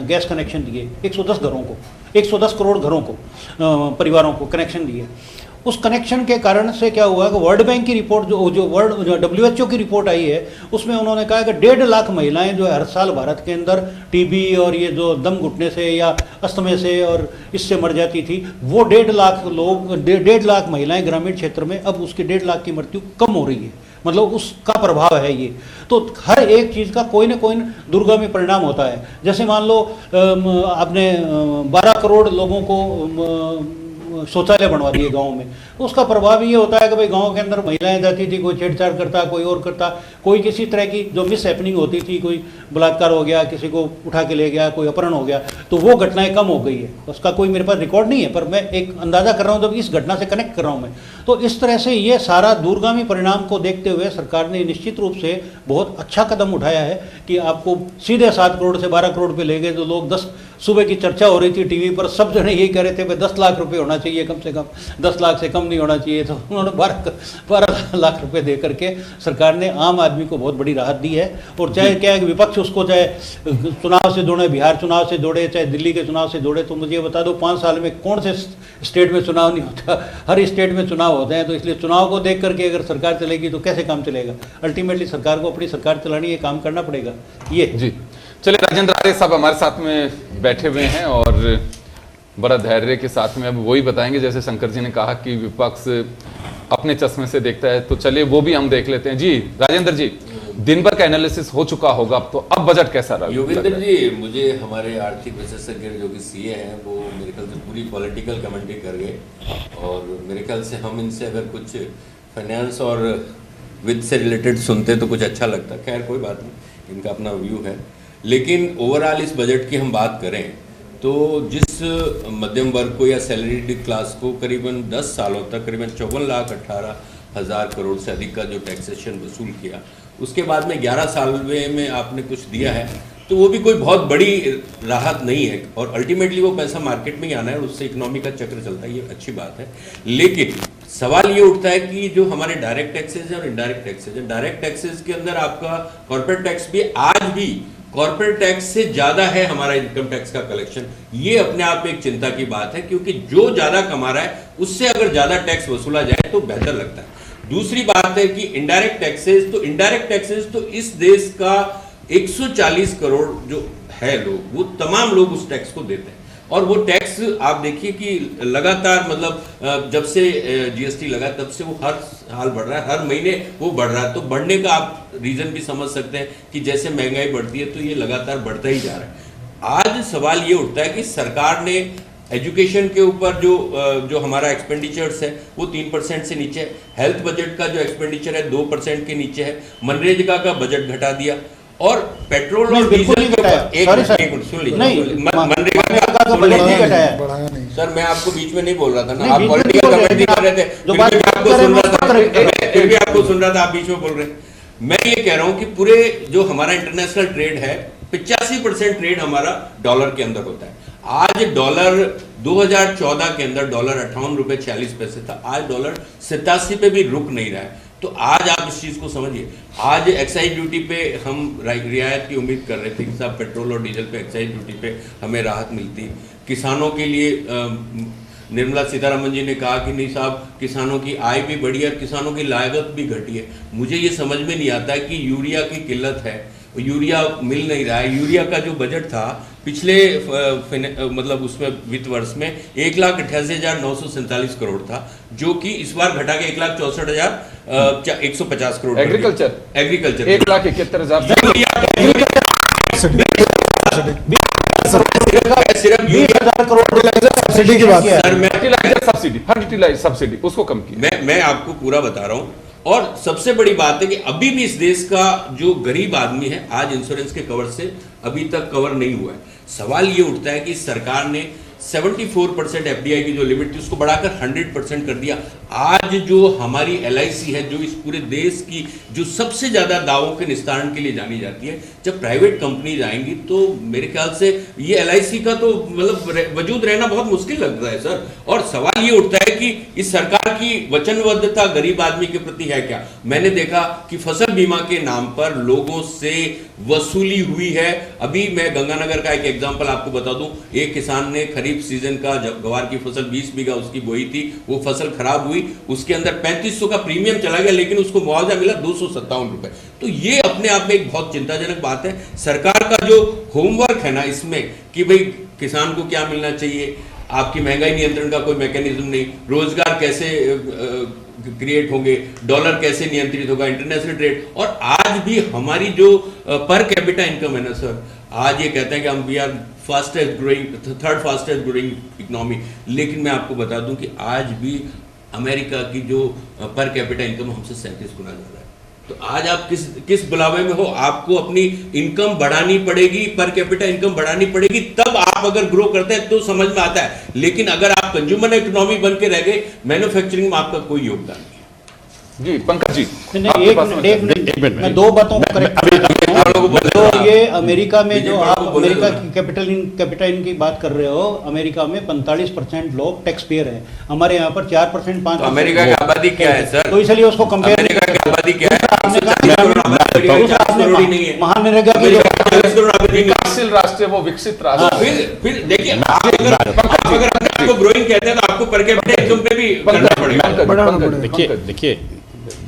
गैस कनेक्शन दिए, 110 घरों को, 110 करोड़ घरों को, परिवारों को कनेक्शन दिए। उस कनेक्शन के कारण से क्या हुआ कि वर्ल्ड बैंक की रिपोर्ट जो WHO की रिपोर्ट आई है, उसमें उन्होंने कहा कि 1.5 लाख महिलाएं जो है हर साल भारत के अंदर टीबी और ये जो दम घुटने से या अस्थमे से और इससे मर जाती थी, वो 1.5 लाख लोग 1.5 लाख महिलाएं ग्रामीण क्षेत्र में अब उसकी 1.5 लाख की मृत्यु कम हो रही है। मतलब उसका प्रभाव है ये। तो हर एक चीज़ का कोई ना कोई दुर्गामी परिणाम होता है। जैसे मान लो आपने 12 करोड़ लोगों को शौचालय बनवा दिए गाँव में, उसका प्रभाव ये होता है कि भाई गांव के अंदर महिलाएं जाती थी, कोई छेड़छाड़ करता, कोई और करता, कोई किसी तरह की जो मिस हैपनिंग होती थी, कोई बलात्कार हो गया, किसी को उठा के ले गया, कोई अपहरण हो गया, तो वो घटनाएं कम हो गई है। उसका कोई मेरे पास रिकॉर्ड नहीं है, पर मैं एक अंदाजा कर रहा हूँ, जब इस घटना से कनेक्ट कर रहा हूँ मैं। तो इस तरह से ये सारा दूरगामी परिणाम को देखते हुए सरकार ने निश्चित रूप से बहुत अच्छा कदम उठाया है कि आपको सीधे 7 करोड़ से 12 करोड़ पे ले गए। जो लोग 10 सुबह की चर्चा हो रही थी टीवी पर, सब जने यही कह रहे थे भाई 10 लाख रुपए होना चाहिए कम से कम, 10 लाख से कम नहीं होना चाहिए। तो उन्होंने 12 लाख रुपए दे करके सरकार ने आम आदमी को बहुत बड़ी राहत दी है। और चाहे क्या है कि विपक्ष उसको चाहे चुनाव से जोड़े, बिहार चुनाव से जोड़े, चाहे दिल्ली के चुनाव से जोड़े, तो मुझे बता दो 5 साल में कौन से स्टेट में चुनाव नहीं होता? हर स्टेट में चुनाव होते हैं। तो इसलिए चुनाव को देख करके अगर सरकार चलेगी तो कैसे काम चलेगा? अल्टीमेटली सरकार को अपनी सरकार चलानी है, काम करना पड़ेगा। ये जी चलिए, राजेंद्र आर्य साहब हमारे साथ में बैठे हुए हैं और बड़ा धैर्य के साथ में अब वही बताएंगे। जैसे शंकर जी ने कहा कि विपक्ष अपने चश्मे से देखता है, तो चलिए वो भी हम देख लेते हैं। जी राजेंद्र जी, दिन भर का एनालिसिस हो चुका होगा, तो अब बजट कैसा रहा? योगेंद्र जी, मुझे हमारे आर्थिक विशेषज्ञ जो कि सीए हैं वो मेरे ख्याल से पूरी पॉलिटिकल कमेंट्री कर गए, और मेरे ख्याल से हम इनसे अगर कुछ फाइनेंस और वित्त से रिलेटेड सुनते तो कुछ अच्छा लगता। खैर कोई बात नहीं, इनका अपना व्यू है। लेकिन ओवरऑल इस बजट की हम बात करें तो जिस मध्यम वर्ग को या सैलरीड क्लास को करीबन 10 सालों तक करीबन 54,18,000 करोड़ से अधिक का जो टैक्सेशन वसूल किया, उसके बाद में 11 साल में आपने कुछ दिया है, तो वो भी कोई बहुत बड़ी राहत नहीं है। और अल्टीमेटली वो पैसा मार्केट में ही आना है और उससे इकोनॉमी का चक्र चलता है, ये अच्छी बात है। लेकिन सवाल ये उठता है कि जो हमारे डायरेक्ट टैक्सेस हैं और इनडायरेक्ट टैक्सेस हैं, डायरेक्ट टैक्सेस के अंदर आपका कॉर्पोरेट टैक्स भी आज भी कॉर्पोरेट टैक्स से ज्यादा है हमारा इनकम टैक्स का कलेक्शन। ये अपने आप में एक चिंता की बात है, क्योंकि जो ज्यादा कमा रहा है उससे अगर ज्यादा टैक्स वसूला जाए तो बेहतर लगता है। दूसरी बात है कि इनडायरेक्ट टैक्सेस तो इस देश का 140 करोड़ जो है लोग, वो तमाम लोग उस टैक्स को देते हैं। और वो टैक्स आप देखिए कि लगातार मतलब जब से जीएसटी लगा तब से वो हर साल बढ़ रहा है, हर महीने वो बढ़ रहा है। तो बढ़ने का आप रीजन भी समझ सकते हैं कि जैसे महंगाई बढ़ती है तो ये लगातार बढ़ता ही जा रहा है। आज सवाल ये उठता है कि सरकार ने एजुकेशन के ऊपर जो हमारा एक्सपेंडिचर्स है वो 3% से नीचे है, हेल्थ बजट का जो एक्सपेंडिचर है 2% के नीचे है, मनरेगा का बजट घटा दिया, और पेट्रोल और डीजल के ऊपर एक मिनट सुन लीजिए, मनरेगा का तो बजट नहीं घटाया सर। मैं आपको बीच में नहीं बोल रहा था ना, आप पॉलिटिकल कमेंट्री कर रहे थे, फिर भी आपको सुन रहा था, आप बीच में बोल रहे हैं। मैं ये कह रहा हूं कि पूरे जो हमारा इंटरनेशनल ट्रेड है 85% ट्रेड हमारा डॉलर के अंदर होता है। आज डॉलर 2014 के अंदर डॉलर 58 रुपए 46 पैसे था, आज डॉलर 87 पे भी रुक नहीं रहा है। तो आज आप इस चीज को समझिए, आज एक्साइज ड्यूटी पे हम रियायत की उम्मीद कर रहे थे कि साहब पेट्रोल और डीजल पे एक्साइज ड्यूटी पे हमें राहत मिलती। किसानों के लिए निर्मला सीतारमन जी ने कहा कि नहीं साहब किसानों की आय भी बढ़ी है, किसानों की लागत भी घटी है। मुझे ये समझ में नहीं आता है कि यूरिया की किल्लत है, यूरिया मिल नहीं रहा है। यूरिया का जो बजट था पिछले मतलब उसमें वित्त वर्ष में 1,88,947 करोड़ था, जो कि इस बार घटा के 1,64,150 करोड़। एग्रीकल्चर 1,71,000 सिर्फ 20,000 करोड़ सब्सिडी की बात फर्टिलाइजर सब्सिडी उसको कम की। मैं आपको पूरा बता रहा हूँ। और सबसे बड़ी बात है कि अभी भी इस देश का जो गरीब आदमी है आज इंश्योरेंस के कवर से अभी तक कवर नहीं हुआ है। सवाल ये उठता है कि सरकार ने 74% एफडीआई की जो लिमिट थी उसको बढ़ाकर 100% कर दिया। आज जो हमारी LIC है, जो इस पूरे देश की जो सबसे ज़्यादा दावों के निस्तारण के लिए जानी जाती है, जब प्राइवेट कंपनीज आएंगी तो मेरे ख्याल से ये LIC का तो मतलब वजूद रहना बहुत मुश्किल लगता है सर। और सवाल ये उठता है कि इस सरकार की वचनबद्धता गरीब आदमी के प्रति है क्या? मैंने देखा कि फसल बीमा के नाम पर लोगों से वसूली हुई है। अभी मैं गंगानगर का एक एग्जांपल आपको बता दूं, एक किसान ने खरीफ सीजन का जब गवार की फसल 20 बीघा उसकी बोई थी, वो फसल खराब हुई, उसके अंदर 3500 का प्रीमियम चला गया, लेकिन उसको मुआवजा मिला 257 रुपए। तो ये अपने आप में एक बहुत चिंताजनक बात है। सरकार का जो होमवर्क है ना इसमें कि भाई किसान को क्या मिलना चाहिए, आपकी महंगाई नियंत्रण का कोई मैकेनिज्म नहीं, रोजगार कैसे क्रिएट होंगे, डॉलर कैसे नियंत्रित होगा, इंटरनेशनल ट्रेड। और आज भी हमारी जो पर कैपिटा इनकम है ना सर, आज ये कहते हैं कि हम we are fastest growing, third fastest growing economy, लेकिन मैं आपको बता दूं कि आज भी अमेरिका की जो पर कैपिटा इनकम हमसे 37 गुना ज़्यादा है। तो आज आप किस बुलावे में हो, आपको अपनी इनकम बढ़ानी पड़ेगी, पर कैपिटा इनकम बढ़ानी पड़ेगी, तब आप अगर ग्रो करते हैं तो समझ में आता है। लेकिन अगर आप कंज्यूमर इकोनॉमी बन के रह गए, मैन्युफैक्चरिंग में आपका कोई योगदान नहीं है। जी पंकज जी, नहीं, आपके एक पास मिनट, में- एक मिनट, एक मिनट मैं दो बातों को करेक्ट तो ये अमेरिका में जो आप अमेरिका की कैपिटल की बात कर रहे हो, अमेरिका में 45% लोग टैक्स पेयर हैं, हमारे यहाँ पर 4% 5%। तो अमेरिका की आबादी क्या है सर? तो इसलिए उसको कंपेयर अमेरिका की आबादी क्या है? महानरेगा की विकासशील राष्ट्र है वो, विकसित राष्ट्र है। फिर देखिए, आप अगर आपको ग्रोइंग कहते हैं तो आपको पर कैपिटा इनकम पे भी करना पड़ेगा।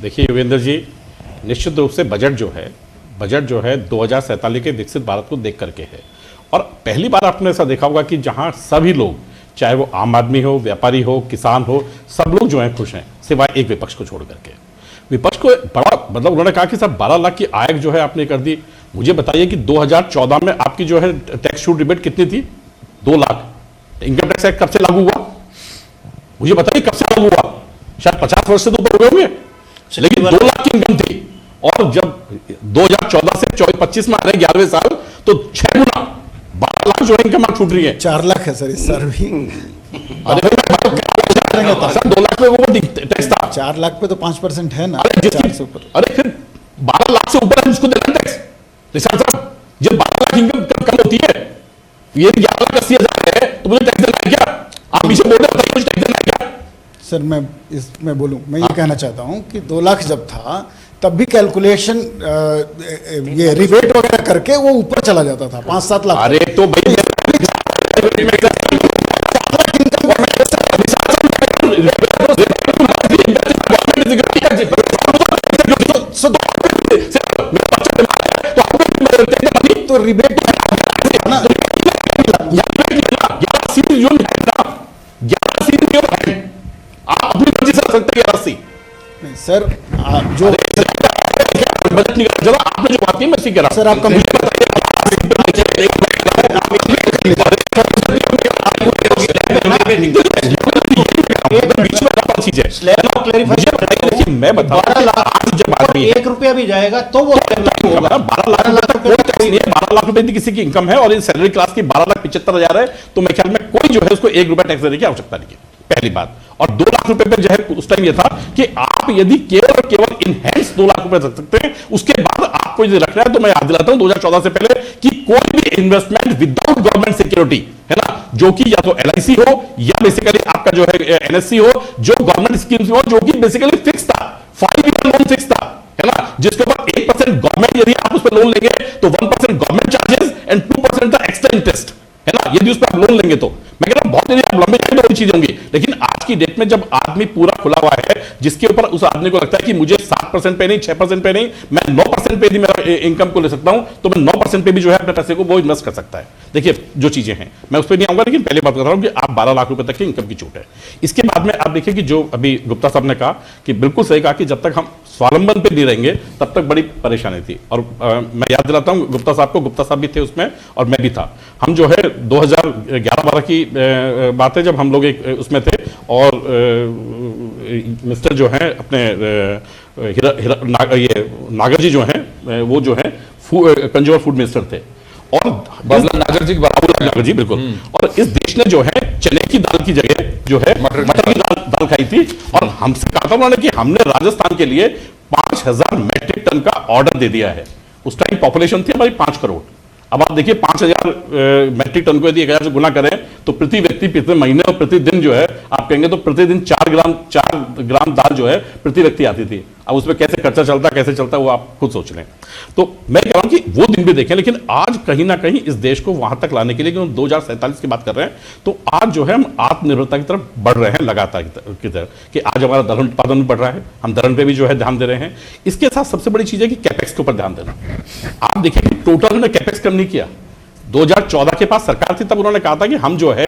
देखिए योगेंद्र जी, निश्चित रूप से बजट जो है 2047 के विकसित भारत को देख करके है। और पहली बार आपने ऐसा देखा होगा कि जहां सभी लोग, चाहे वो आम आदमी हो, व्यापारी हो, किसान हो, सब लोग जो हैं खुश हैं, सिवाय एक विपक्ष को छोड़ करके। विपक्ष को बड़ा मतलब उन्होंने कहा कि साहब 12 लाख की आय जो है आपने कर दी। मुझे बताइए कि 2014 में आपकी जो है टैक्स छूट रिबेट कितनी थी? 2 लाख। इनकम टैक्स एक्ट कब से लागू हुआ? मुझे बताइए कब से लागू हुआ? शायद 50 वर्ष से तो ऊपर हो गए होंगे, लेकिन 2 लाख की इनकम थी। और जब 2014 से 24-25 में आ रहे 11वें साल, तो 6 गुना 12 लाख जो है इनकम छूट रही है। 4 लाख है सर इस साल भी। अरे सर 2 लाख पे वो टैक्स था, 4 लाख पे तो 5% है ना, अरे 4 से ऊपर। अरे फिर 12 लाख से ऊपर है उसको देना टैक्स। निशान साहब, जब 12 लाख इनकम कम होती है, ये 11,80,000 है, तो मुझे टैक्स देना है क्या? आप पीछे बोल रहे हो मुझे टैक्स देना है क्या? सर मैं बोलूं, मैं ये कहना चाहता हूं कि 2 लाख जब था तब भी कैलकुलेशन ये रिबेट वगैरह करके वो ऊपर चला जाता था, 5-7 लाख। अरे तो भाई तो रिबेट ना, आप अपनी मर्जी से रख सकते हैं 80। नहीं सर, जो बजट निकाल जरा आपने जो बात की मैं इसी कह रहा हूं। सर आपका बीच में चीज है, मैं बता जब आदमी 1 रुपया भी जाएगा तो वो होगा। 12 लाख तक कोई टैक्स नहीं है। 12 लाख रुपए यदि किसी की इनकम है और इन सैलरी क्लास की 12,75,000 है, तो मैं ख्याल में कोई जो है उसको 1 रुपया टैक्स देने की आवश्यकता नहीं है, पहली बात। और 2 लाख रुपए पे जो है उस टाइम ये था कि आप यदि केवल इनहेंस 2 लाख रुपए रख सकते हैं, उसके बाद आपको यदि रखना है तो मैं याद दिलाता हूं 2014 से पहले कि कोई भी इन्वेस्टमेंट विदाउट गवर्नमेंट सिक्योरिटी है ना, जो कि या तो LIC हो या बेसिकली आपका जो है NSC हो, जो गवर्नमेंट स्कीम्स हो, जो कि बेसिकली फिक्स था, 5 ईयर लोन फिक्स था, है ना, जिसके ऊपर 8% गवर्नमेंट, यदि आप उस पर लोन लेंगे तो 1% गवर्नमेंट चार्जेस एंड 2% का एक्स्ट्रा इंटरेस्ट, है ना, यदि उस पर आप लोन लेंगे तो मैं कह रहा हूं बहुत यदि आप लंबे टाइम में बड़ी चीजें होंगी। लेकिन आज की डेट में जब आदमी पूरा खुला हुआ है, जिसके ऊपर उस आदमी को लगता है कि मुझे 7% पे नहीं, 6% पे नहीं, मैं 9% पे भी मेरा इनकम को ले सकता हूं, तो मैं 9% पे भी जो है अपने पैसे को वो इन्वेस्ट कर सकता है। देखिए जो चीजें हैं मैं उस पर नहीं आऊंगा, लेकिन पहले बात कर रहा हूं कि आप 12 लाख रुपए तक की इनकम की छूट है। इसके बाद में आप देखिए कि जो अभी गुप्ता साहब ने कहा कि बिल्कुल सही कहा कि जब तक हम स्वावलंबन पे नहीं रहेंगे तब तक बड़ी परेशानी थी। और मैं याद दिलाता हूं गुप्ता साहब को, गुप्ता साहब भी थे उसमें और मैं भी था। हम जो है 2011-12 की बात है जब हम लोग एक उसमें थे और मिस्टर जो हैं अपने ये नागर जी जो हैं वो जो है कंज्यूमर फूड मिनिस्टर थे और नागर जी की बात है। जी बिल्कुल। और इस देश ने जो है चने की दाल की जगह जो है मटर की दाल खाई थी, और हमसे कहा था उन्होंने कि हमने राजस्थान के लिए 5000 मैट्रिक टन का ऑर्डर दे दिया है। उस टाइम पॉपुलेशन थी हमारी 5 करोड़। अब आप देखिए 5000 मैट्रिक टन को यदि 1000 से गुना करें तो प्रति व्यक्ति प्रति महीने और प्रति दिन जो है आप कहेंगे तो प्रतिदिन 4 ग्राम दाल जो है प्रति व्यक्ति आती थी। अब उसमें कैसे खर्चा चलता कैसे चलता वो आप खुद सोच लें। तो मैं कह रहा हूं कि वो दिन भी देखें, लेकिन आज कहीं ना कहीं इस देश को वहां तक लाने के लिए, हम 2047 की बात कर रहे हैं, तो आज जो है हम आत्मनिर्भरता की तरफ बढ़ रहे हैं लगातार की तरफ, कि आज हमारा दलहन उत्पादन भी बढ़ रहा है, हम दलहन पे भी जो है ध्यान दे रहे हैं। इसके साथ सबसे बड़ी चीज है कि कैपेक्स के ऊपर ध्यान देना। आप देखिए कि टोटल हमने कैपेक्स कम नहीं किया। 2014 के पास सरकार थी तब उन्होंने कहा था कि हम जो है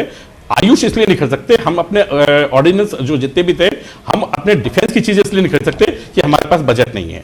आयुष इसलिए नहीं खरीद सकते, हम अपने ऑर्डिनेंस जो जितने भी थे हम अपने डिफेंस की चीजें इसलिए नहीं खरीद सकते कि हमारे पास बजट नहीं है।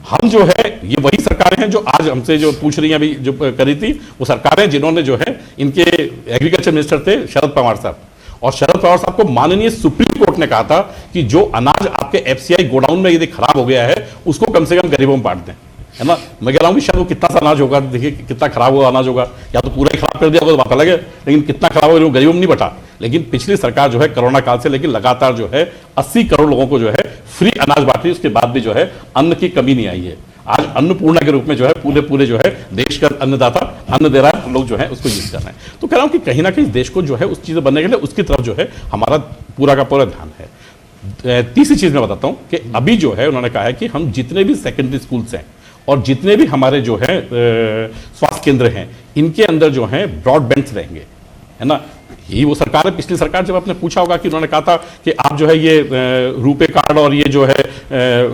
हम जो है ये वही सरकारें हैं जो आज हमसे जो पूछ रही हैं अभी जो करी थी, वो सरकारें जिन्होंने जो है, इनके एग्रीकल्चर मिनिस्टर थे शरद पवार साहब, और शरद पवार साहब को माननीय सुप्रीम कोर्ट ने कहा था कि जो अनाज आपके एफसीआई गोडाउन में यदि खराब हो गया है उसको कम से कम गरीबों में बांट दें, है ना। मैं कह रहा हूं कि शायद वो कितना सा अनाज होगा, देखिए कितना खराब हुआ अनाज होगा, या तो पूरा ही खराब कर दिया होगा तो बात अलग है, लेकिन कितना खराब हो गरीबों में नहीं बटा। लेकिन पिछली सरकार जो है कोरोना काल से लेकर लगातार जो है 80 करोड़ लोगों को जो है फ्री अनाज बांटी, उसके बाद भी जो है अन्न की कमी नहीं आई है। आज अन्नपूर्णा के रूप में जो है पूरे जो है देश का अन्नदाता अन्न दे रहा है, लोग जो है उसको यूज कर रहे हैं। तो कह रहा हूं कि कहीं ना कहीं देश को जो है उस चीज बनने के लिए उसकी तरफ जो है हमारा पूरा का पूरा ध्यान है। तीसरी चीज मैं बताता हूं कि अभी जो है उन्होंने कहा है कि हम जितने भी सेकेंडरी स्कूल्स हैं और जितने भी हमारे जो है स्वास्थ्य केंद्र हैं, इनके अंदर जो है ब्रॉडबैंड रहेंगे, है ना। यही वो सरकार है, पिछली सरकार जब आपने पूछा होगा कि उन्होंने कहा था कि आप जो है ये रुपे कार्ड और ये जो है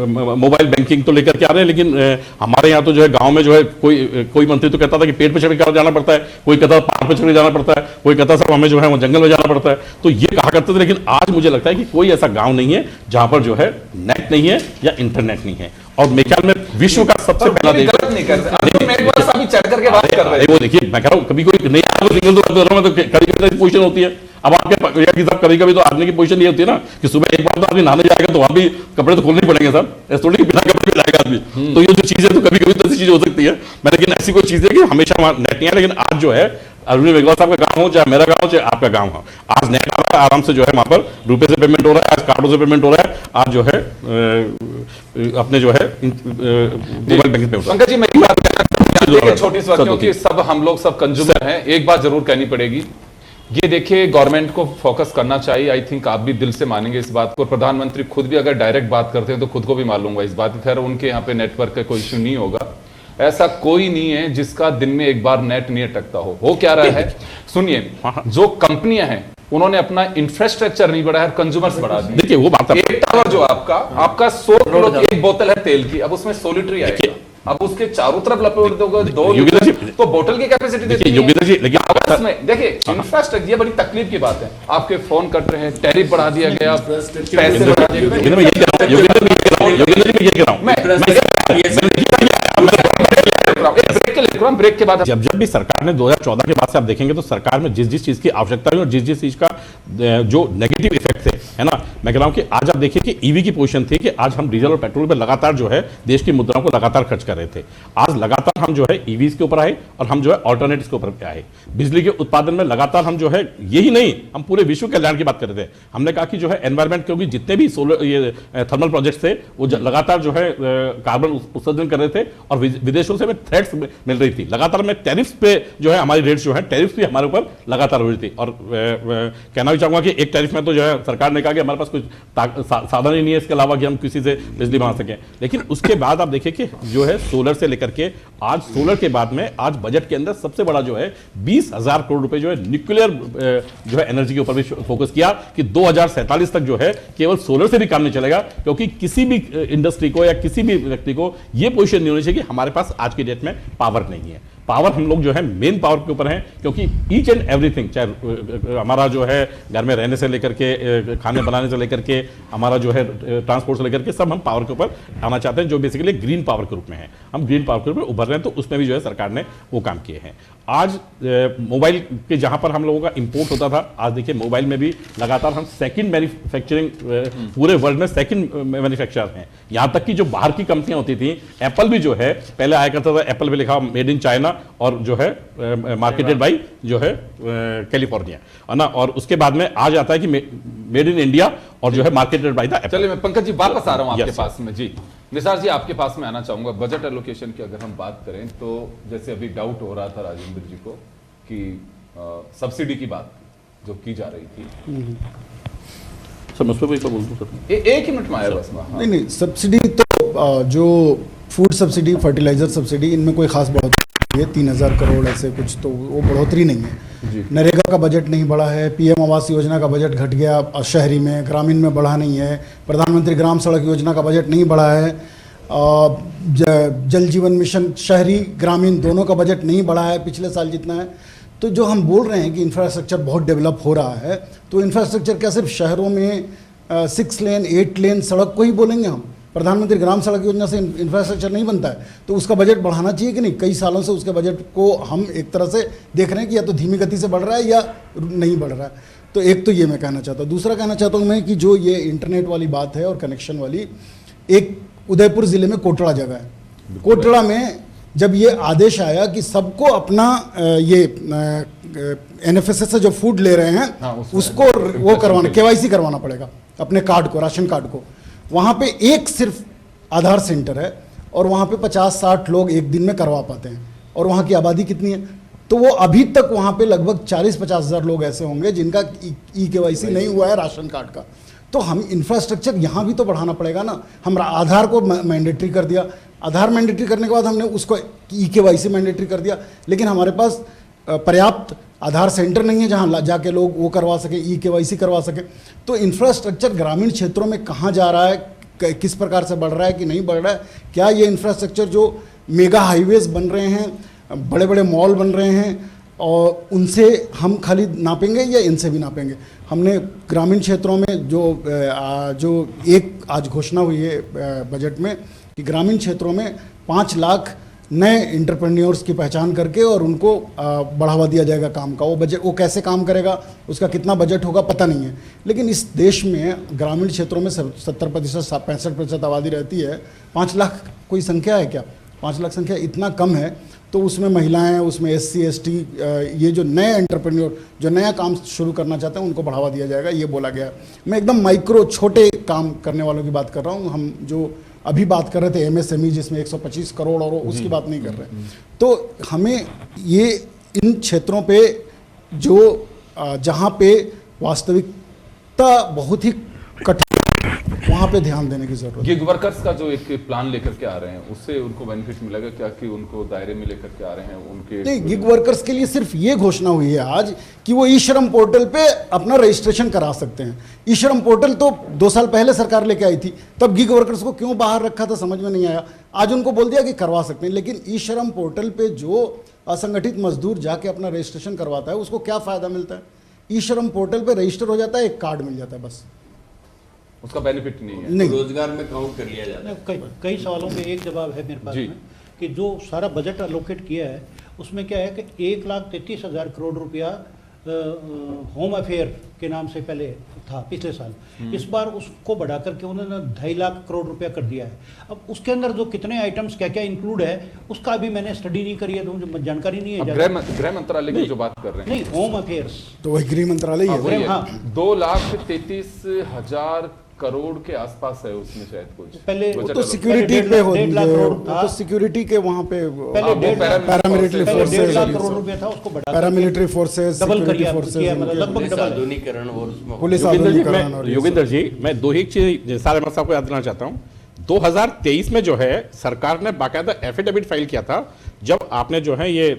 मोबाइल बैंकिंग तो लेकर के आ रहे हैं, लेकिन हमारे यहाँ तो जो है गांव में जो है कोई मंत्री तो कहता था कि पेड़ पे चढ़ कर जाना पड़ता है, कोई कहता था पहाड़ पे चढ़ के जाना पड़ता है, कोई कहता साहब हमें जो है वो जंगल में जाना पड़ता है। तो ये कहा करते थे, लेकिन आज मुझे लगता है कि कोई ऐसा गाँव नहीं है जहां पर जो है नेट नहीं है या इंटरनेट नहीं है। और मेरे ख्याल में विश्व का सबसे पहला देश नहीं करते चढ़ करके बात कर रहे हैं। वो देखिए मैं कह रहा हूँ कभी कोई नहीं सिंगल तो कभी पोजीशन होती है। अब आपके साहब कभी तो आदमी की पोजीशन ये होती है ना कि सुबह एक बार तो आदमी नहाने जाएगा तो वहां भी कपड़े तो खोलने पड़ेंगे साहब, ऐसा थोड़ी बिना कपड़े में जाएगा आदमी। तो ये जो चीज है तो कभी तो ऐसी चीज हो सकती है, लेकिन ऐसी कोई चीज है कि हमेशा वहां नेट नहीं है। लेकिन आज जो है अरविंद मेघवाल साहब का गांव हो चाहे मेरा गांव हो चाहे आपका गांव हो, आज नेट आ रहा है, आराम से जो है वहां पर रुपए से पेमेंट हो रहा है, आज कार्डों से पेमेंट हो रहा है, आज जो है अपने जो है मोबाइल बैंकिंग पे पंकज जी मैं एक बात कहना छोटी सी बात, क्योंकि सब हम लोग सब कंज्यूमर हैं, एक बात जरूर कहनी पड़ेगी। ये देखिए गवर्नमेंट को फोकस करना चाहिए, आई थिंक आप भी दिल से मानेंगे इस बात को। प्रधानमंत्री खुद भी अगर डायरेक्ट बात करते हैं तो खुद को भी मालूम होगा इस बात की। खैर उनके यहाँ पे नेटवर्क का कोई इश्यू नहीं होगा, ऐसा कोई नहीं है जिसका दिन में एक बार नेट नहीं अटकता हो क्या रहा है। सुनिए, जो कंपनियां हैं उन्होंने अपना इंफ्रास्ट्रक्चर नहीं बढ़ाया, कंज्यूमर्स बढ़ा दिए। देखिए वो बात एक टावर जो आपका 100 किलो की एक बोतल है तेल की, अब उसमें 100 लीटर आएगा, अब उसके चारों तरफ लपेट दोगे 2 लीटर तो बोतल की कैपेसिटी देती है। योगेंद्र जी लेकिन देखिए इंफ्रास्ट्रक्चर, ये बड़ी तकलीफ की बात है। आपके फोन कट रहे हैं, टैरिफ बढ़ा दिया गया, पैसे बढ़ा दिए ब्रेक के बाद जब भी सरकार ने 2014 के बाद से आप देखेंगे तो सरकार में जिस चीज की आवश्यकता है और जिस चीज का जो नेगेटिव इफेक्ट थे, है ना। मैं कह रहा हूं कि आज आप देखिए कि ईवी की पोजीशन थी कि आज हम डीजल और पेट्रोल पे लगातार जो है देश की मुद्राओं को लगातार खर्च कर रहे थे। आज लगातार हम जो है ईवीज के ऊपर आए और हम जो है ऑल्टरनेटिव्स के ऊपर आए। बिजली के उत्पादन में लगातार हम जो है, यही नहीं हम पूरे विश्व के कल्याण की बात कर रहे थे। हमने कहा कि जो है एनवायरमेंट, क्योंकि जितने भी सोलर ये थर्मल प्रोजेक्ट थे वो लगातार जो है कार्बन उत्सर्जन कर रहे थे और विदेशों से हमें थ्रेट्स मिल रही थी। लगातार में टैरिफ्स पे जो है हमारी रेट्स जो है टैरिफ्स भी हमारे ऊपर लगातार हो रही थी। और कहना भी चाहूंगा कि एक टैरिफ में तो जो है सरकार ने कहा कि हमारे पास कोई साधन ही नहीं है इसके अलावा कि हम किसी से बिजली बना सकें। लेकिन उसके बाद आप देखिए कि जो है सोलर से लेकर के आज सोलर के बाद में आज बजट के अंदर सबसे बड़ा जो है 20,000 करोड़ रुपए जो है न्यूक्लियर जो है एनर्जी के ऊपर भी फोकस किया कि 2047 तक जो है केवल सोलर से भी काम नहीं चलेगा, क्योंकि किसी भी इंडस्ट्री को या किसी भी व्यक्ति को यह पोजीशन नहीं होनी चाहिए कि हमारे पास आज की डेट में पावर नहीं है। पावर हम लोग जो है मेन पावर के ऊपर हैं, क्योंकि ईच एंड एवरीथिंग, चाहे हमारा जो है घर में रहने से लेकर के खाने बनाने से लेकर के हमारा जो है ट्रांसपोर्ट से लेकर के सब हम पावर के ऊपर आना चाहते हैं, जो बेसिकली ग्रीन पावर के रूप में है। हम ग्रीन पावर के रूप में उभर रहे हैं, तो उसमें भी जो है सरकार ने वो काम किए हैं। आज मोबाइल के जहां पर हम लोगों का इंपोर्ट होता था, आज देखिए मोबाइल में भी लगातार हम सेकंड मैन्युफैक्चरिंग पूरे वर्ल्ड में सेकंड मैन्युफैक्चरर हैं। यहां तक कि जो बाहर की कंपनियां होती थी, एप्पल भी जो है पहले आया करता था, एप्पल पे लिखा मेड इन चाइना, और जो है मार्केटेड बाई जो है कैलिफोर्निया, है ना। और उसके बाद में आ जाता है कि मेड इन इंडिया और जो है मार्केटेड बाई द एप्पल। चलिए मैं पंकज जी वापस आ रहा हूं आपके Yes, पास में। जी निसार जी, आपके पास में आना चाहूंगा। बजट एलोकेशन की अगर हम बात करें तो जैसे अभी डाउट हो रहा था राजेंद्र जी को कि सब्सिडी की बात जो की जा रही थी, सर मैं उस पर भी तो बोल दूं सर। एक ही मिनट में आया बस में। हाँ। नहीं नहीं, सब्सिडी तो जो फूड सब्सिडी, फर्टिलाइजर सब्सिडी, इनमें कोई खास बढ़ोतरी है 3000 करोड़ ऐसे कुछ, तो वो बढ़ोतरी नहीं है। नरेगा का बजट नहीं बढ़ा है, पीएम आवास योजना का बजट घट गया शहरी में, ग्रामीण में बढ़ा नहीं है। प्रधानमंत्री ग्राम सड़क योजना का बजट नहीं बढ़ा है। जल जीवन मिशन शहरी ग्रामीण दोनों का बजट नहीं बढ़ा है पिछले साल जितना है। तो जो हम बोल रहे हैं कि इंफ्रास्ट्रक्चर बहुत डेवलप हो रहा है, तो इंफ्रास्ट्रक्चर क्या सिर्फ शहरों में 6 लेन 8 लेन सड़क को ही बोलेंगे हम? प्रधानमंत्री ग्राम सड़क योजना से इंफ्रास्ट्रक्चर नहीं बनता है, तो उसका बजट बढ़ाना चाहिए कि नहीं? कई सालों से उसके बजट को हम एक तरह से देख रहे हैं कि या तो धीमी गति से बढ़ रहा है या नहीं बढ़ रहा है। तो एक तो ये मैं कहना चाहता हूँ। दूसरा कहना चाहता हूँ मैं कि जो ये इंटरनेट वाली बात है और कनेक्शन वाली, एक उदयपुर ज़िले में कोटड़ा जगह है, कोटड़ा में जब ये आदेश आया कि सबको अपना ये NFSS से जो फूड ले रहे हैं, हाँ, उसको वो करवाना, KYC करवाना पड़ेगा अपने कार्ड को, राशन कार्ड को। वहाँ पे एक सिर्फ आधार सेंटर है और वहाँ पे 50-60 लोग एक दिन में करवा पाते हैं, और वहाँ की आबादी कितनी है? तो वो अभी तक वहाँ पे लगभग 40-50 हज़ार लोग ऐसे होंगे जिनका KYC नहीं हुआ है राशन कार्ड का। तो हम इंफ्रास्ट्रक्चर यहाँ भी तो बढ़ाना पड़ेगा ना। हम आधार को मैंडेटरी कर दिया, आधार मैंडेटरी करने के बाद हमने उसको KYC मैंडेटरी कर दिया, लेकिन हमारे पास पर्याप्त आधार सेंटर नहीं है जहाँ जाके लोग वो करवा सके, KYC करवा सके। तो इंफ्रास्ट्रक्चर ग्रामीण क्षेत्रों में कहाँ जा रहा है, किस प्रकार से बढ़ रहा है कि नहीं बढ़ रहा है? क्या ये इंफ्रास्ट्रक्चर जो मेगा हाईवेज बन रहे हैं, बड़े बड़े मॉल बन रहे हैं, और उनसे हम खाली नापेंगे या इनसे भी नापेंगे? हमने ग्रामीण क्षेत्रों में जो एक आज घोषणा हुई है बजट में कि ग्रामीण क्षेत्रों में 5 लाख नए इंटरप्रेन्योर्स की पहचान करके और उनको बढ़ावा दिया जाएगा काम का। वो बजट, वो कैसे काम करेगा, उसका कितना बजट होगा पता नहीं है, लेकिन इस देश में ग्रामीण क्षेत्रों में 70% 65% आबादी रहती है। 5 लाख कोई संख्या है क्या? 5 लाख संख्या इतना कम है। तो उसमें महिलाएं, उसमें SC ST, ये जो नए एंटरप्रेन्योर जो नया काम शुरू करना चाहते हैं उनको बढ़ावा दिया जाएगा, ये बोला गया है। मैं एकदम माइक्रो छोटे काम करने वालों की बात कर रहा हूँ। हम जो अभी बात कर रहे थे MSME जिसमें 125 करोड़ और उसकी बात नहीं कर रहे। तो हमें ये इन क्षेत्रों पे जो जहाँ पे वास्तविकता बहुत ही कठिन, वहाँ पे ध्यान देने की जरूरत है। गिग वर्कर्स का जो एक प्लान लेकर के आ रहे हैं, उससे उनको बेनिफिट मिलेगा क्या कि उनको दायरे में लेकर के आ रहे हैं उनके? नहीं, गिग वर्कर्स के लिए सिर्फ ये घोषणा हुई है आज कि वो ई-श्रम पोर्टल पे अपना रजिस्ट्रेशन करा सकते हैं। ई-श्रम पोर्टल तो 2 साल पहले सरकार लेके आई थी, तब गिग वर्कर्स को क्यों बाहर रखा था समझ में नहीं आया। आज उनको बोल दिया कि करवा सकते हैं, लेकिन ई-श्रम पोर्टल पे जो असंगठित मजदूर जाके अपना रजिस्ट्रेशन करवाता है उसको क्या फायदा मिलता है? ई-श्रम पोर्टल पे रजिस्टर हो जाता है, एक कार्ड मिल जाता है, बस। उसका बेनिफिट नहीं है। नहीं, रोजगार में काउंट कर लिया जाता है। कई सवालों में एक जवाब है मेरे पास में कि जो सारा बजट अलोकेट किया है उसमें क्या है कि 1,33,000 करोड़ रुपया होम अफेयर के नाम से पहले था पिछले साल। इस बार उसको बढ़ा करके उन्होंने 2.5 लाख करोड़ रुपया कर दिया है। अब उसके अंदर जो कितने आइटम्स क्या क्या इंक्लूड है उसका अभी मैंने स्टडी नहीं करी है, तो मुझे जानकारी नहीं है। गृह मंत्रालय की जो बात कर रहे हैं, नहीं, होम अफेयर्स तो वही गृह मंत्रालय ही है। हाँ। 2,33,000 करोड़ के आसपास है उसमें शायद कुछ। पहले वो तो सिक्योरिटी पे हो, 1.5 लाख करोड़ था। तो सिक्योरिटी के वहाँ पे पहले 1.5 पैरामिलिट्री करोड़ रुपया था, उसको बढ़ा पैरामिलिट्री फोर्सेस, डबल सिक्योरिटी किया, फोर्सेस, मतलब लगभग डबल। आधुनिकीकरण और उसमें पुलिस आधुनिकीकरण और ये सब। योगेंद्र जी, मैं 2 ही चीज सारे अहमद साहब को याद दिलाना चाहता हूँ। 2023 में जो है सरकार ने बाकायदा एफिडेविट फाइल किया था, जब आपने जो है ये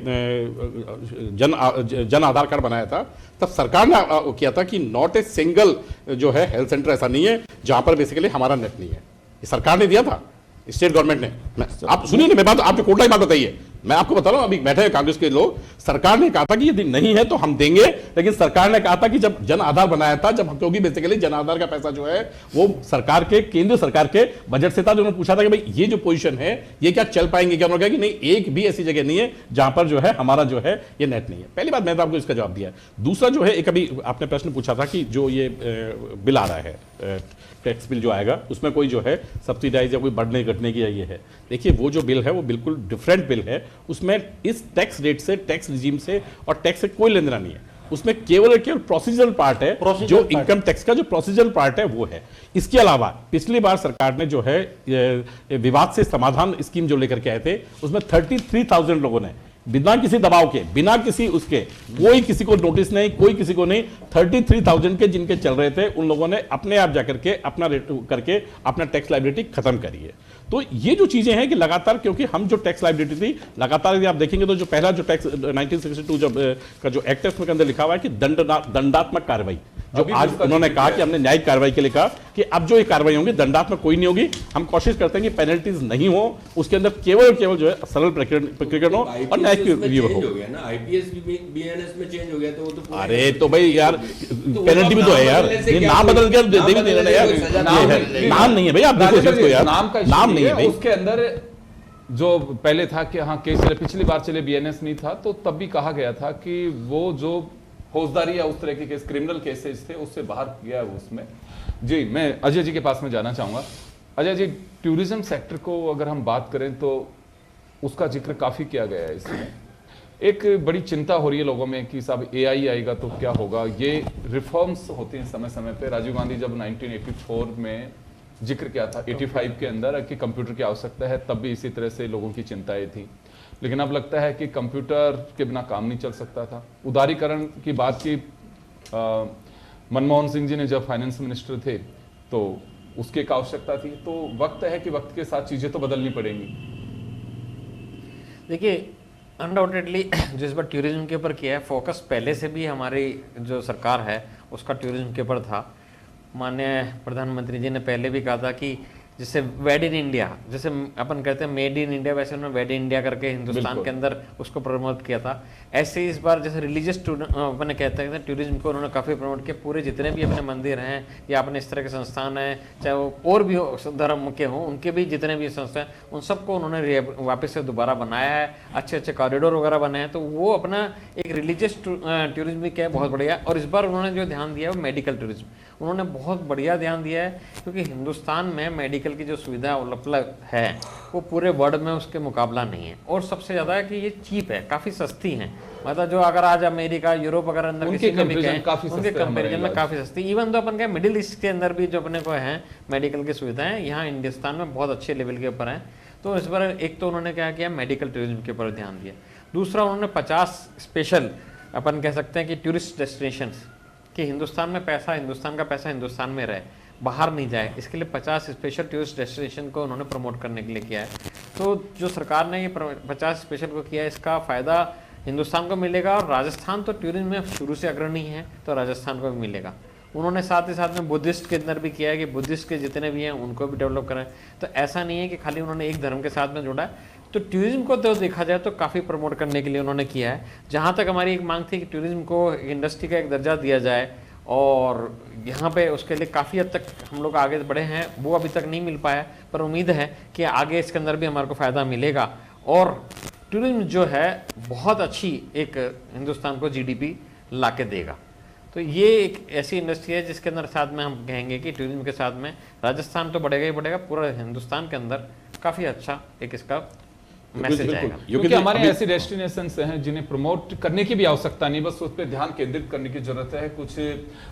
जन आधार कार्ड बनाया था, तब सरकार ने किया था कि नॉट ए सिंगल जो है हेल्थ सेंटर ऐसा नहीं है जहां पर बेसिकली हमारा नेट नहीं है। ये सरकार ने दिया था, स्टेट गवर्नमेंट ने। आप सुनिए ना, मैं बात आपने कोटला की बात बताइए, मैं आपको बता रहा हूं, अभी बैठे हैं कांग्रेस के लोग, सरकार ने कहा था कि यदि नहीं है तो हम देंगे, लेकिन सरकार ने कहा था कि जब जन आधार बनाया था, जब क्योंकि बेसिकली जन आधार का पैसा जो है वो सरकार के, केंद्र सरकार के बजट से था, जो उन्होंने पूछा था कि भाई ये जो पोजीशन है ये क्या चल पाएंगे क्या? उन्होंने कहा कि नहीं, एक भी ऐसी जगह नहीं है जहां पर जो है हमारा जो है ये नेट नहीं है। पहली बात मैंने तो आपको इसका जवाब दिया है। दूसरा जो है, एक अभी आपने प्रश्न पूछा था कि जो ये बिल आ रहा है, टैक्स बिल जो आएगा, उसमें कोई जो है सब्सिडाइज या कोई बढ़ने घटने की ये है। देखिए वो जो बिल है वो बिल्कुल डिफरेंट बिल है। उसमें इस टैक्स रेट से, टैक्स रिजीम से और टैक्स से कोई लेना नहीं है। उसमें केवल प्रोसीजरल पार्ट है, जो इनकम टैक्स का जो प्रोसीजरल पार्ट है वो है। इसके अलावा पिछली बार सरकार ने जो है विवाद से समाधान स्कीम जो लेकर के आए थे, उसमें 33,000 लोगों ने बिना किसी दबाव के, बिना किसी उसके, कोई किसी को नोटिस नहीं, कोई किसी को नहीं, 33,000 के जिनके चल रहे थे उन लोगों ने अपने आप जाकर के अपना रेट करके अपना टैक्स लायबिलिटी खत्म करी है। तो ये जो चीजें हैं कि लगातार, क्योंकि हम जो टैक्स लायबिलिटी थी लगातार, यदि आप देखेंगे तो जो पहला जो टैक्स 1962 जब का जो एक्ट है उसमें के अंदर लिखा हुआ है कि दंडात्मक कार्रवाई, जो आज उन्होंने कहा कि हमने न्यायिक कार्रवाई के लिए कहा कि अब जो ये कार्रवाई होंगी दंडात्मक कोई नहीं होगी। हम कोशिश करते हैं कि पेनल्टीज नहीं हो, उसके अंदर केवल जो है सरल प्रक्रिया हो और न्यायिक रिव्यू हो। आईपीएस बीएनएस में चेंज हो गया तो वो तो अरे तो भाई यार पेनल्टी भी तो है यार, ये नाम बदल के दे भी दे रहे हैं यार, नाम नहीं है भाई, आप देखो इसको यार, नाम नहीं है भाई। उसके अंदर जो पहले था कि हाँ केस चले, पिछली बार चले बीएनएस नहीं था, तो तब भी कहा गया था कि वो जो फौजदारी या उस तरह के केस, क्रिमिनल केसेस थे, उससे बाहर गया है उसमें। जी, मैं अजय जी के पास में जाना चाहूंगा। अजय जी, टूरिज्म सेक्टर को अगर हम बात करें तो उसका जिक्र काफी किया गया है इसमें। एक बड़ी चिंता हो रही है लोगों में कि साहब एआई आएगा तो क्या होगा। ये रिफॉर्म्स होते हैं समय समय पे। राजीव गांधी जब 1984 में जिक्र किया था 85 के अंदर कि कंप्यूटर की आवश्यकता है, तब भी इसी तरह से लोगों की चिंताएं थी। लेकिन अब लगता है कि कंप्यूटर के बिना काम नहीं चल सकता था। उदारीकरण की बात की मनमोहन सिंह जी ने जब फाइनेंस मिनिस्टर थे तो उसकी एक आवश्यकता थी। तो वक्त है कि वक्त के साथ चीजें तो बदलनी पड़ेंगी। देखिए अनडाउटेडली जिस बार टूरिज्म के ऊपर किया है, फोकस पहले से भी हमारी जो सरकार है उसका टूरिज्म के ऊपर था। माननीय प्रधानमंत्री जी ने पहले भी कहा था कि जैसे वेड इन इंडिया, जैसे अपन कहते हैं मेड इन इंडिया, वैसे उन्होंने वेड इन इंडिया करके हिंदुस्तान के अंदर उसको प्रमोट किया था। ऐसे ही इस बार जैसे रिलीजियस अपने कहते हैं टूरिज्म को उन्होंने काफ़ी प्रमोट किया। पूरे जितने भी अपने मंदिर हैं या अपने इस तरह के संस्थान हैं, चाहे वो और भी धर्म के हों, उनके भी जितने भी संस्था हैं, उन सबको उन्होंने वापस से दोबारा बनाया है। अच्छे अच्छे कॉरिडोर वगैरह बनाए हैं। तो वो अपना एक रिलीजियस टूरिज्म भी क्या है, बहुत बढ़िया। और इस बार उन्होंने जो ध्यान दिया है वो मेडिकल टूरिज्म, उन्होंने बहुत बढ़िया ध्यान दिया है। क्योंकि हिंदुस्तान में मेडिकल की जो सुविधा उपलब्ध है वो पूरे वर्ल्ड में उसके मुकाबला नहीं है। और सबसे ज़्यादा है कि ये चीप है, काफ़ी सस्ती है। मतलब जो अगर आज अमेरिका, यूरोप वगैरह अंदर किसी में भी कहें, उनके कंपेरिजन में काफ़ी सस्ती। इवन तो अपन कहें मिडिल ईस्ट के अंदर भी जो अपने को है मेडिकल की सुविधाएं, यहाँ हिंदुस्तान में बहुत अच्छे लेवल के ऊपर हैं। तो इस बार एक तो उन्होंने क्या किया, मेडिकल टूरिज्म के ऊपर ध्यान दिया। दूसरा उन्होंने 50 स्पेशल अपन कह सकते हैं कि टूरिस्ट डेस्टिनेशंस, कि हिंदुस्तान में पैसा, हिंदुस्तान का पैसा हिंदुस्तान में रहे, बाहर नहीं जाए, इसके लिए 50 स्पेशल टूरिस्ट डेस्टिनेशन को उन्होंने प्रमोट करने के लिए किया है। तो जो सरकार ने ये 50 स्पेशल को किया है, इसका फ़ायदा हिंदुस्तान को मिलेगा। और राजस्थान तो टूरिज्म में शुरू से अग्रणी है, तो राजस्थान को भी मिलेगा। उन्होंने साथ ही साथ में बुद्धिस्ट के अंदर भी किया है कि बुद्धिस्ट के जितने भी हैं उनको भी डेवलप करें। तो ऐसा नहीं है कि खाली उन्होंने एक धर्म के साथ में जोड़ा है। तो टूरिज्म को तो देखा जाए तो काफ़ी प्रमोट करने के लिए उन्होंने किया है। जहाँ तक हमारी एक मांग थी कि टूरिज्म को इंडस्ट्री का एक दर्जा दिया जाए, और यहाँ पे उसके लिए काफ़ी हद तक हम लोग आगे बढ़े हैं, वो अभी तक नहीं मिल पाया। पर उम्मीद है कि आगे इसके अंदर भी हमारे को फ़ायदा मिलेगा। और टूरिज्म जो है बहुत अच्छी एक हिंदुस्तान को जीडीपी ला के देगा। तो ये एक ऐसी इंडस्ट्री है जिसके अंदर साथ में हम कहेंगे कि टूरिज्म के साथ में राजस्थान तो बढ़ेगा ही बढ़ेगा, पूरा हिंदुस्तान के अंदर काफ़ी अच्छा एक इसका मैसेज आएगा। क्योंकि हमारे ऐसी डेस्टिनेशंस हैं जिन्हें प्रमोट करने की भी आवश्यकता नहीं, बस उस पर ध्यान केंद्रित करने की जरूरत है। कुछ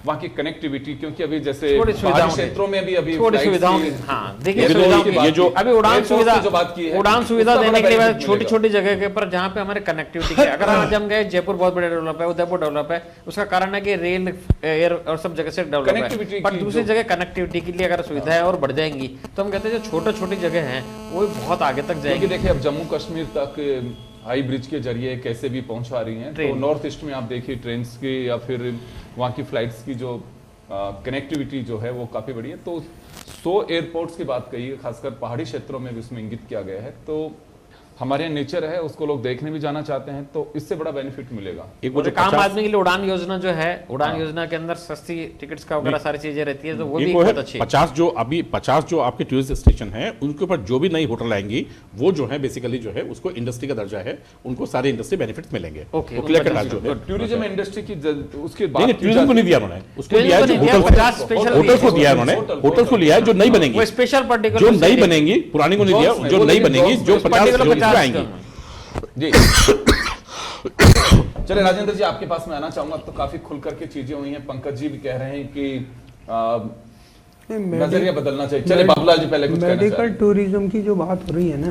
वहाँ की कनेक्टिविटी, क्योंकि अभी जैसे पहाड़ी क्षेत्रों में भी अभी थोड़ी सुविधाओं की, हाँ देखिए सुविधाओं की, ये जो अभी उड़ान सुविधा जो बात की है, उड़ान सुविधा देने के लिए छोटी छोटी जगह के ऊपर जहाँ पे हमारे कनेक्टिविटी है। अगर आज हम गए, जयपुर बहुत बड़ा डेवलप है, उदयपुर डेवलप है, उसका कारण है कि रेल, एयर और सब जगह से डेवलप है। पर दूसरी जगह कनेक्टिविटी के लिए अगर सुविधाएं और बढ़ जाएंगी तो हम कहते हैं जो छोटी छोटी जगह हैं वो बहुत आगे तक जाएंगी। देखिए अब जम्मू कश्मीर तक हाई ब्रिज के जरिए कैसे भी पहुंचा रही हैं। तो नॉर्थ ईस्ट में आप देखिए ट्रेन की या फिर वहाँ की फ्लाइट्स की जो कनेक्टिविटी जो है वो काफ़ी बड़ी है। तो 100 एयरपोर्ट्स की बात कही है, खासकर पहाड़ी क्षेत्रों में भी उसमें इंगित किया गया है। तो हमारे यहाँ नेचर है, उसको लोग देखने भी जाना चाहते हैं, तो इससे बड़ा बेनिफिट मिलेगा। एक वो और जो एक आम 50 आदमी के लिए उड़ान योजना जो है, उड़ान योजना के अंदर सस्ती टिकट्स का वगैरह सारी चीजें रहती है, तो वो भी एक वो है बहुत अच्छी है। 50 जो आपके टूरिस्ट स्टेशन हैं उनके ऊपर जो भी नई होटल आएंगी वो जो है बेसिकली जो है उसको इंडस्ट्री का दर्जा है, उनको सारे इंडस्ट्री बेनिफिट्स मिलेंगे। ओके, वो क्लियर कट जो तो है टूरिज्म इंडस्ट्री की उसके नहीं, बाद टूरिज्म को नहीं दिया उन्होंने, उसको टूरिज्म दिया है को जो नहीं दिया, होटल 50 स्पेशल होटल्स को दिए। दिया है उन्होंने, होटल्स को लिया है जो नई बनेंगी, वो स्पेशल जो पर्टिकुलर नई बनेंगी, पुरानी को नहीं दिया, Jobs में, जो वो नई लेकिन बनेंगी jobs जो में 50 पर्टिकुलर जो इसमें 50 आएंगी। जी चलिए राजेंद्र जी, आपके पास मैं आना चाहूंगा। अब तो काफी खुल करके चीजें हुई हैं, पंकज जी भी कह रहे हैं कि नजरिया बदलना चाहिए। चलिए बाबूलाल जी पहले कुछ कहना मेडिकल चाहें। टूरिज्म की जो बात हो रही है ना,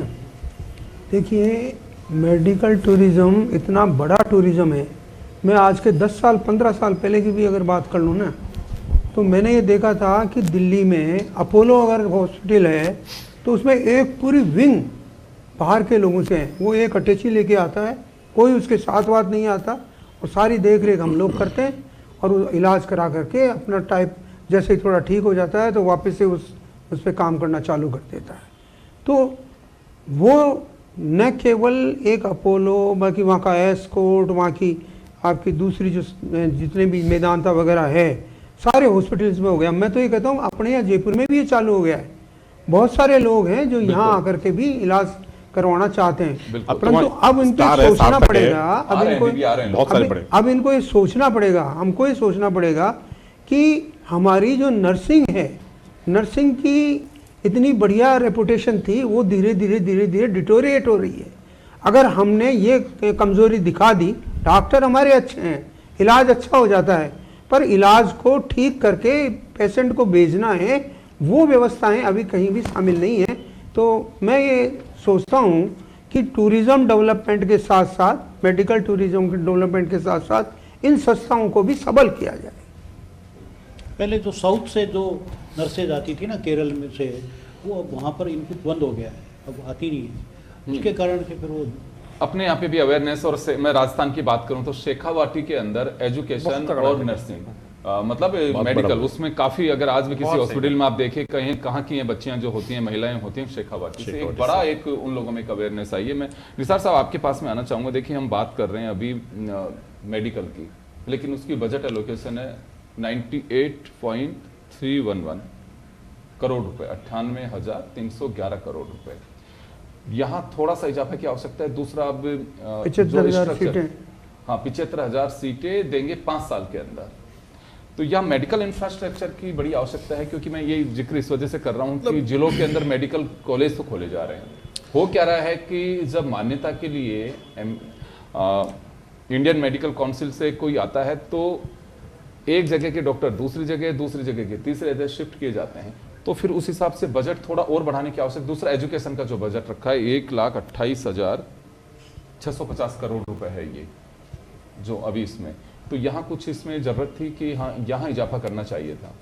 देखिए मेडिकल टूरिज्म इतना बड़ा टूरिज्म है। मैं आज के 10 साल 15 साल पहले की भी अगर बात कर लूँ ना, तो मैंने ये देखा था कि दिल्ली में अपोलो अगर हॉस्पिटल है तो उसमें एक पूरी विंग बाहर के लोगों से है। वो एक अटैची लेके आता है, कोई उसके साथ वाथ नहीं आता, और सारी देख रेख हम लोग करते हैं, और वो इलाज करा करके अपना टाइप जैसे ही थोड़ा ठीक हो जाता है तो वापस से उस पर काम करना चालू कर देता है। तो वो न केवल एक अपोलो, बाकी वहाँ का एस्कॉर्ट, वहाँ की आपकी दूसरी जो जितने भी मेदांता वगैरह है, सारे हॉस्पिटल्स में हो गया। मैं तो ये कहता हूँ अपने यहाँ जयपुर में भी ये चालू हो गया है। बहुत सारे लोग हैं जो यहाँ आकर के भी इलाज करवाना चाहते हैं, बिल्कुल। परंतु अब इनको स्टार है, सोचना सार्थक है। पड़ेगा, अब आ रहे हैं, इनको अभी भी आ रहे हैं बहुत सारे बड़े अब इनको ये सोचना पड़ेगा, हमको ये सोचना पड़ेगा कि हमारी जो नर्सिंग है, नर्सिंग की इतनी बढ़िया रेपुटेशन थी, वो धीरे धीरे धीरे धीरे डिटोरिएट हो रही है। अगर हमने ये कमजोरी दिखा दी, डॉक्टर हमारे अच्छे हैं, इलाज अच्छा हो जाता है, पर इलाज को ठीक करके पेशेंट को भेजना है, वो व्यवस्थाएं अभी कहीं भी शामिल नहीं है। तो मैं ये सोचता हूँ कि टूरिज्म डेवलपमेंट के साथ साथ, मेडिकल टूरिज्म के डेवलपमेंट के साथ साथ इन संस्थाओं को भी सबल किया जाए। पहले जो साउथ से जो नर्सेज आती थी ना केरल में से, वो अब वहाँ पर इनपुट बंद हो गया है, अब आती नहीं है। उसके कारण से फिर वो अपने यहाँ पे भी अवेयरनेस, और मैं राजस्थान की बात करूं तो शेखावाटी के अंदर एजुकेशन और नर्सिंग मतलब मेडिकल, उसमें काफी, अगर आज भी किसी हॉस्पिटल में आप देखें कहीं कहाँ की हैं बच्चियां जो होती हैं, महिलाएं होती हैं, शेखावाटी से एक बड़ा एक उन लोगों में एक अवेयरनेस आई है। मैं निसार साहब आपके पास में आना चाहूंगा। देखिए हम बात कर रहे हैं अभी मेडिकल की, लेकिन उसकी बजट एलोकेशन है 98.311 करोड़ रुपए, 98,311 करोड़ रुपए। यहाँ थोड़ा सा इजाफे की आवश्यकता है। दूसरा अब 75,000 सीटें, हाँ 75,000 सीटें देंगे 5 साल के अंदर। तो यहाँ मेडिकल इंफ्रास्ट्रक्चर की बड़ी आवश्यकता है, क्योंकि मैं ये जिक्र इस वजह से कर रहा हूँ कि जिलों के अंदर मेडिकल कॉलेज तो खोले जा रहे हैं। हो क्या रहा है कि जब मान्यता के लिए इंडियन मेडिकल काउंसिल से कोई आता है तो एक जगह के डॉक्टर दूसरी जगह के तीसरे जगह शिफ्ट किए जाते हैं, तो फिर उस हिसाब से बजट थोड़ा और बढ़ाने की आवश्यकता। दूसरा एजुकेशन का जो बजट रखा है 1,28,650 करोड़ रुपए है ये जो अभी इसमें, तो यहाँ कुछ इसमें जरूरत थी कि हाँ यहाँ इजाफा करना चाहिए था।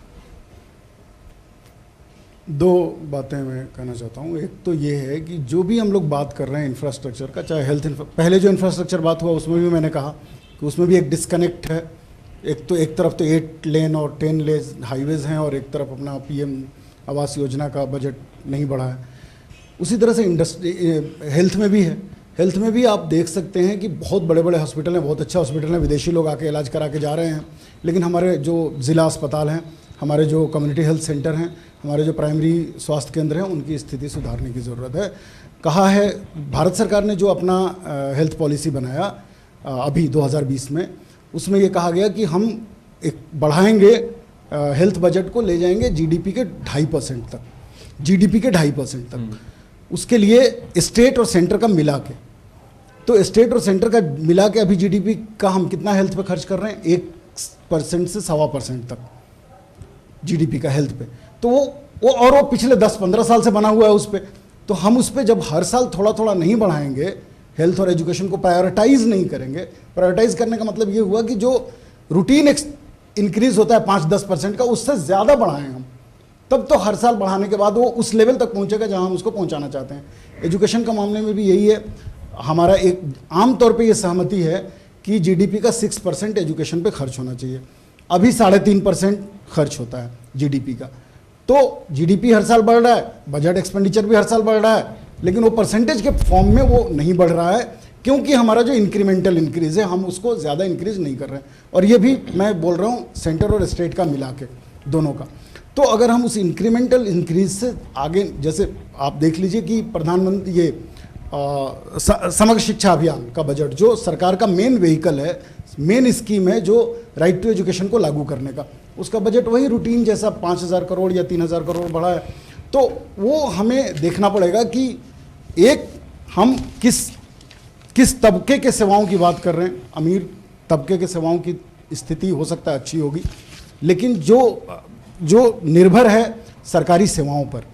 दो बातें मैं कहना चाहता हूँ। एक तो ये है कि जो भी हम लोग बात कर रहे हैं इंफ्रास्ट्रक्चर का, चाहे पहले जो इंफ्रास्ट्रक्चर बात हुआ उसमें भी मैंने कहा कि उसमें भी एक डिस्कनेक्ट है। एक तरफ तो 8 लेन और 10 लेन हाईवेज़ हैं, और एक तरफ अपना पीएम आवास योजना का बजट नहीं बढ़ा है। उसी तरह से हेल्थ में भी है। हेल्थ में भी आप देख सकते हैं कि बहुत बड़े बड़े हॉस्पिटल हैं, बहुत अच्छे हॉस्पिटल हैं, विदेशी लोग आके इलाज करा के जा रहे हैं, लेकिन हमारे जो ज़िला अस्पताल हैं, हमारे जो कम्युनिटी हेल्थ सेंटर हैं, हमारे जो प्राइमरी स्वास्थ्य केंद्र हैं, उनकी स्थिति सुधारने की ज़रूरत है। कहा है भारत सरकार ने जो अपना हेल्थ पॉलिसी बनाया अभी 2020 में, उसमें ये कहा गया कि हम एक बढ़ाएंगे हेल्थ बजट को, ले जाएंगे जीडीपी के 2.5% तक, जीडीपी के 2.5% तक। उसके लिए स्टेट और सेंटर का मिला के, तो स्टेट और सेंटर का मिला के अभी जीडीपी का हम कितना हेल्थ पे खर्च कर रहे हैं, 1% से 1.25% तक जीडीपी का हेल्थ पे। तो वो पिछले 10-15 साल से बना हुआ है उस पर। तो हम उस पर जब हर साल थोड़ा थोड़ा नहीं बढ़ाएंगे, हेल्थ और एजुकेशन को प्रायोरिटाइज नहीं करेंगे, प्रायोरिटाइज करने का मतलब ये हुआ कि जो रूटीन इंक्रीज होता है 5-10% का, उससे ज़्यादा बढ़ाएं हम, तब तो हर साल बढ़ाने के बाद वो उस लेवल तक पहुंचेगा जहां हम उसको पहुंचाना चाहते हैं। एजुकेशन का मामले में भी यही है। हमारा एक आम तौर पे ये सहमति है कि जीडीपी का 6% एजुकेशन पे खर्च होना चाहिए। अभी 3.5% खर्च होता है जीडीपी का। तो जीडीपी हर साल बढ़ रहा है, बजट एक्सपेंडिचर भी हर साल बढ़ रहा है, लेकिन वो परसेंटेज के फॉर्म में वो नहीं बढ़ रहा है, क्योंकि हमारा जो इंक्रीमेंटल इंक्रीज है हम उसको ज़्यादा इंक्रीज नहीं कर रहे हैं। और ये भी मैं बोल रहा हूँ सेंटर और स्टेट का मिला के दोनों का। तो अगर हम उस इंक्रीमेंटल इंक्रीज से आगे, जैसे आप देख लीजिए कि प्रधानमंत्री ये समग्र शिक्षा अभियान का बजट जो सरकार का मेन व्हीकल है, मेन स्कीम है जो राइट टू एजुकेशन को लागू करने का, उसका बजट वही रूटीन जैसा 5,000 करोड़ या 3,000 करोड़ बढ़ा है। तो वो हमें देखना पड़ेगा कि एक हम किस तबके के सेवाओं की बात कर रहे हैं। अमीर तबके के सेवाओं की स्थिति हो सकता है अच्छी होगी, लेकिन जो निर्भर है सरकारी सेवाओं पर,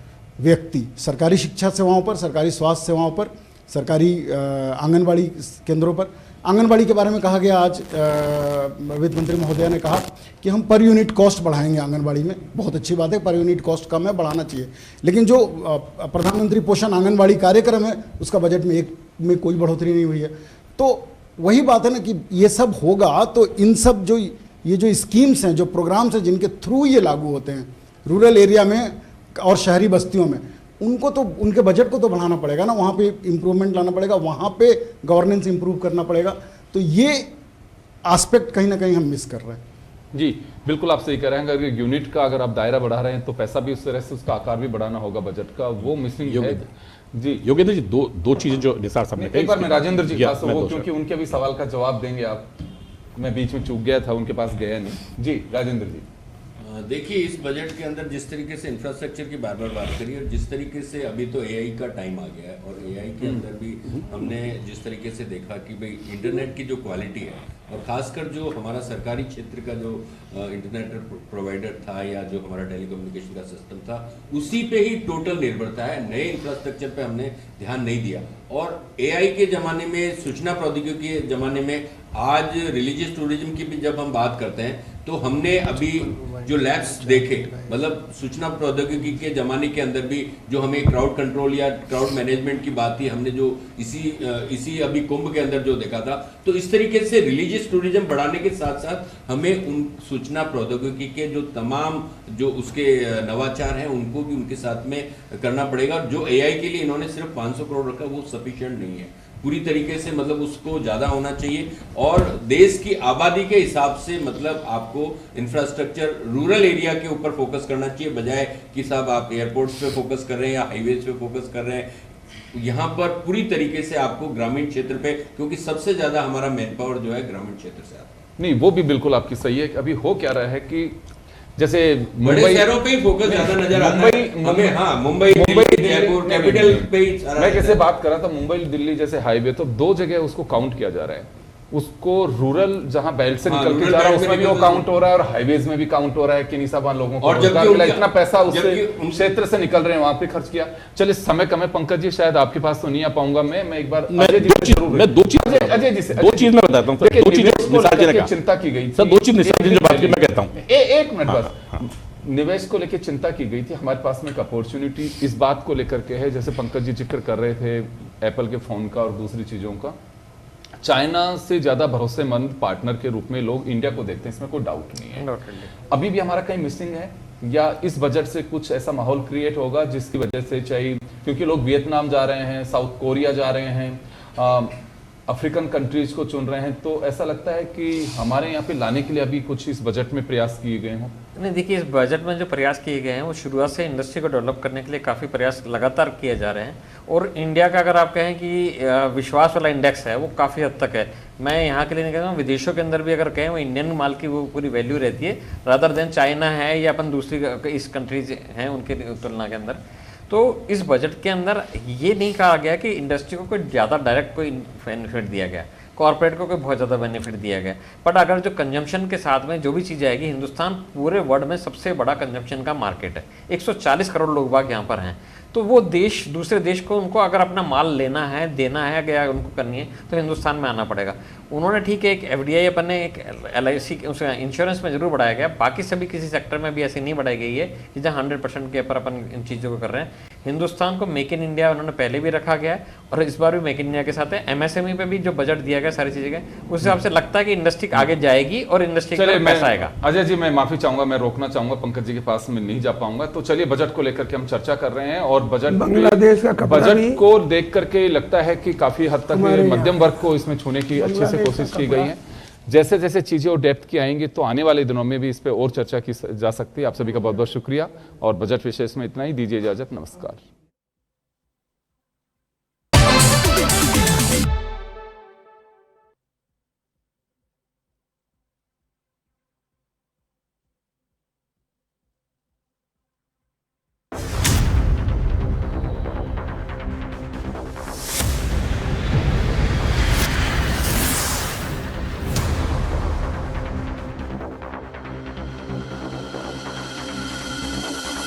व्यक्ति सरकारी शिक्षा सेवाओं पर, सरकारी स्वास्थ्य सेवाओं पर, सरकारी आंगनबाड़ी केंद्रों पर। आंगनबाड़ी के बारे में कहा गया आज, वित्त मंत्री महोदया ने कहा कि हम पर यूनिट कॉस्ट बढ़ाएंगे आंगनबाड़ी में। बहुत अच्छी बात है, पर यूनिट कॉस्ट कम है, बढ़ाना चाहिए। लेकिन जो प्रधानमंत्री पोषण आंगनबाड़ी कार्यक्रम है उसका बजट में कोई बढ़ोतरी नहीं हुई है। तो वही बात है ना कि ये सब होगा तो इन सब ये जो स्कीम्स हैं, जो प्रोग्राम्स हैं जिनके थ्रू ये लागू होते हैं रूरल एरिया में और शहरी बस्तियों में, उनको तो उनके बजट को तो बढ़ाना पड़ेगा ना, वहाँ पे इम्प्रूवमेंट लाना पड़ेगा, वहाँ पे गवर्नेंस इम्प्रूव करना पड़ेगा। तो ये एस्पेक्ट कहीं ना कहीं हम मिस कर रहे हैं। जी बिल्कुल, आप सही कह रहे हैं। अगर यूनिट का अगर आप दायरा बढ़ा रहे हैं तो पैसा भी उस तरह से, उसका आकार भी बढ़ाना होगा बजट का, वो मिसिंग है। जी योगेंद्र जी, दो चीजें जो निसार साहब ने कही, एक बार मैं राजेंद्र जी के पास मैं वो, क्योंकि उनके भी सवाल का जवाब देंगे आप, मैं बीच में चूक गया था, उनके पास गया नहीं। जी राजेंद्र जी। देखिए, इस बजट के अंदर जिस तरीके से इंफ्रास्ट्रक्चर की बार बार बात करी और जिस तरीके से अभी तो एआई का टाइम आ गया है, और एआई के अंदर भी हमने जिस तरीके से देखा कि भाई इंटरनेट की जो क्वालिटी है, और खासकर जो हमारा सरकारी क्षेत्र का जो इंटरनेट प्रोवाइडर था या जो हमारा टेलीकम्युनिकेशन का सिस्टम था, उसी पे ही टोटल निर्भरता है। नए इंफ्रास्ट्रक्चर पे हमने ध्यान नहीं दिया। और एआई के ज़माने में, सूचना प्रौद्योगिकी के ज़माने में, आज रिलीजियस टूरिज्म की भी जब हम बात करते हैं तो हमने अभी जो लैब्स देखे, मतलब सूचना प्रौद्योगिकी के ज़माने के अंदर भी जो हमें क्राउड कंट्रोल या क्राउड मैनेजमेंट की बात थी, हमने जो इसी अभी कुंभ के अंदर जो देखा था, तो इस तरीके से रिलीजियस टूरिज्म बढ़ाने के साथ साथ हमें उन सूचना प्रौद्योगिकी के जो तमाम जो उसके नवाचार हैं उनको भी उनके साथ में करना पड़ेगा। जो एआई के लिए इन्होंने सिर्फ 500 करोड़ रखा, वो सफिशिएंट नहीं है पूरी तरीके से, मतलब उसको ज़्यादा होना चाहिए। और देश की आबादी के हिसाब से मतलब आपको इंफ्रास्ट्रक्चर रूरल एरिया के ऊपर फोकस करना चाहिए, बजाय कि साहब आप एयरपोर्ट्स पे फोकस कर रहे हैं या हाईवेज पे फोकस कर रहे हैं। यहाँ पर पूरी तरीके से आपको ग्रामीण क्षेत्र पे, क्योंकि सबसे ज़्यादा हमारा मैन पावर जो है ग्रामीण क्षेत्र से आता है। नहीं, वो भी बिल्कुल आपकी सही है। अभी हो क्या रहा है कि जैसे बड़े शहरों पे ही फोकस ज्यादा नजर आता है हमें। हाँ, मुंबई, जयपुर, कैपिटल पे ही सारा। मैं कैसे बात कर रहा था, मुंबई दिल्ली जैसे हाईवे, तो दो जगह उसको काउंट किया जा रहा है। उसको रूरल जहां बेल्ट से निकल के जा रहा है उसमें भी वो काउंट हो रहा है, और हाईवेज में भी काउंट हो रहा है कि नहीं साहब लोगों को रोजगार मिला, इतना पैसा उससे क्षेत्र से निकल रहे हैं वहां पे खर्च किया। चलिए समय कम है पंकज जी, शायद आपके पास तो नहीं आ पाऊंगा मैं एक बार अजय जी मैं बताता हूँ। चिंता की गई सर, दो चीज मैं कहता हूँ, एक मिनट बस। निवेश को लेकर चिंता की गई थी, हमारे पास में एक अपॉर्चुनिटी इस बात को लेकर के है, जैसे पंकज जी जिक्र कर रहे थे एप्पल के फोन का और दूसरी चीजों का। चाइना से ज्यादा भरोसेमंद पार्टनर के रूप में लोग इंडिया को देखते हैं, इसमें कोई डाउट नहीं है। अभी भी हमारा कहीं मिसिंग है, या इस बजट से कुछ ऐसा माहौल क्रिएट होगा जिसकी वजह से, चाहे क्योंकि लोग वियतनाम जा रहे हैं, साउथ कोरिया जा रहे हैं, अफ्रीकन कंट्रीज को चुन रहे हैं, तो ऐसा लगता है कि हमारे यहाँ पे लाने के लिए अभी कुछ इस बजट में प्रयास किए गए हों? नहीं, देखिए, इस बजट में जो प्रयास किए गए हैं वो शुरुआत से इंडस्ट्री को डेवलप करने के लिए काफ़ी प्रयास लगातार किए जा रहे हैं। और इंडिया का अगर आप कहें कि विश्वास वाला इंडेक्स है वो काफ़ी हद तक है। मैं यहाँ के लिए नहीं कहता हूँ, विदेशों के अंदर भी अगर कहें वो इंडियन माल की वो पूरी वैल्यू रहती है, रादर देन चाइना है या अपन दूसरी इस कंट्रीज हैं उनके तुलना के अंदर। तो इस बजट के अंदर ये नहीं कहा गया कि इंडस्ट्री को कोई ज़्यादा डायरेक्ट कोई बेनिफिट दिया गया, कॉर्पोरेट को कोई बहुत ज़्यादा बेनिफिट दिया गया। बट अगर जो कंजम्पशन के साथ में जो भी चीज़ आएगी, हिंदुस्तान पूरे वर्ल्ड में सबसे बड़ा कंजम्पशन का मार्केट है, 140 करोड़ लोग बाग यहाँ पर हैं। तो वो देश, दूसरे देश को उनको अगर अपना माल लेना है, देना है, या उनको करनी है तो हिंदुस्तान में आना पड़ेगा। उन्होंने ठीक है एक FDI अपन ने एक LIC उसका इंश्योरेंस में जरूर बढ़ाया गया, बाकी सभी किसी सेक्टर में भी ऐसी नहीं बढ़ाई गई है कि जहाँ 100% के ऊपर अपन इन चीज़ों को कर रहे हैं। हिंदुस्तान को मेक इन इंडिया उन्होंने पहले भी रखा गया है और इस बार भी मेक इन इंडिया के साथ है। एमएसएमई पे भी जो बजट दिया गया सारी चीजें उस हिसाब से लगता है कि इंडस्ट्री आगे जाएगी और इंडस्ट्री चलिए का पैसा आएगा। अजय जी मैं माफी चाहूंगा, मैं रोकना चाहूंगा, पंकज जी के पास में नहीं जा पाऊंगा। तो चलिए बजट को लेकर के हम चर्चा कर रहे हैं और बांग्लादेश का कपड़ा भी बजट को देख करके लगता है कि काफी हद तक मध्यम वर्ग को इसमें छूने की अच्छे से कोशिश की गई है। जैसे जैसे चीजें और डेप्थ की आएंगी तो आने वाले दिनों में भी इस पे और चर्चा की जा सकती है। आप सभी का बहुत बहुत शुक्रिया और बजट विशेष में इतना ही, दीजिए इजाजत, नमस्कार।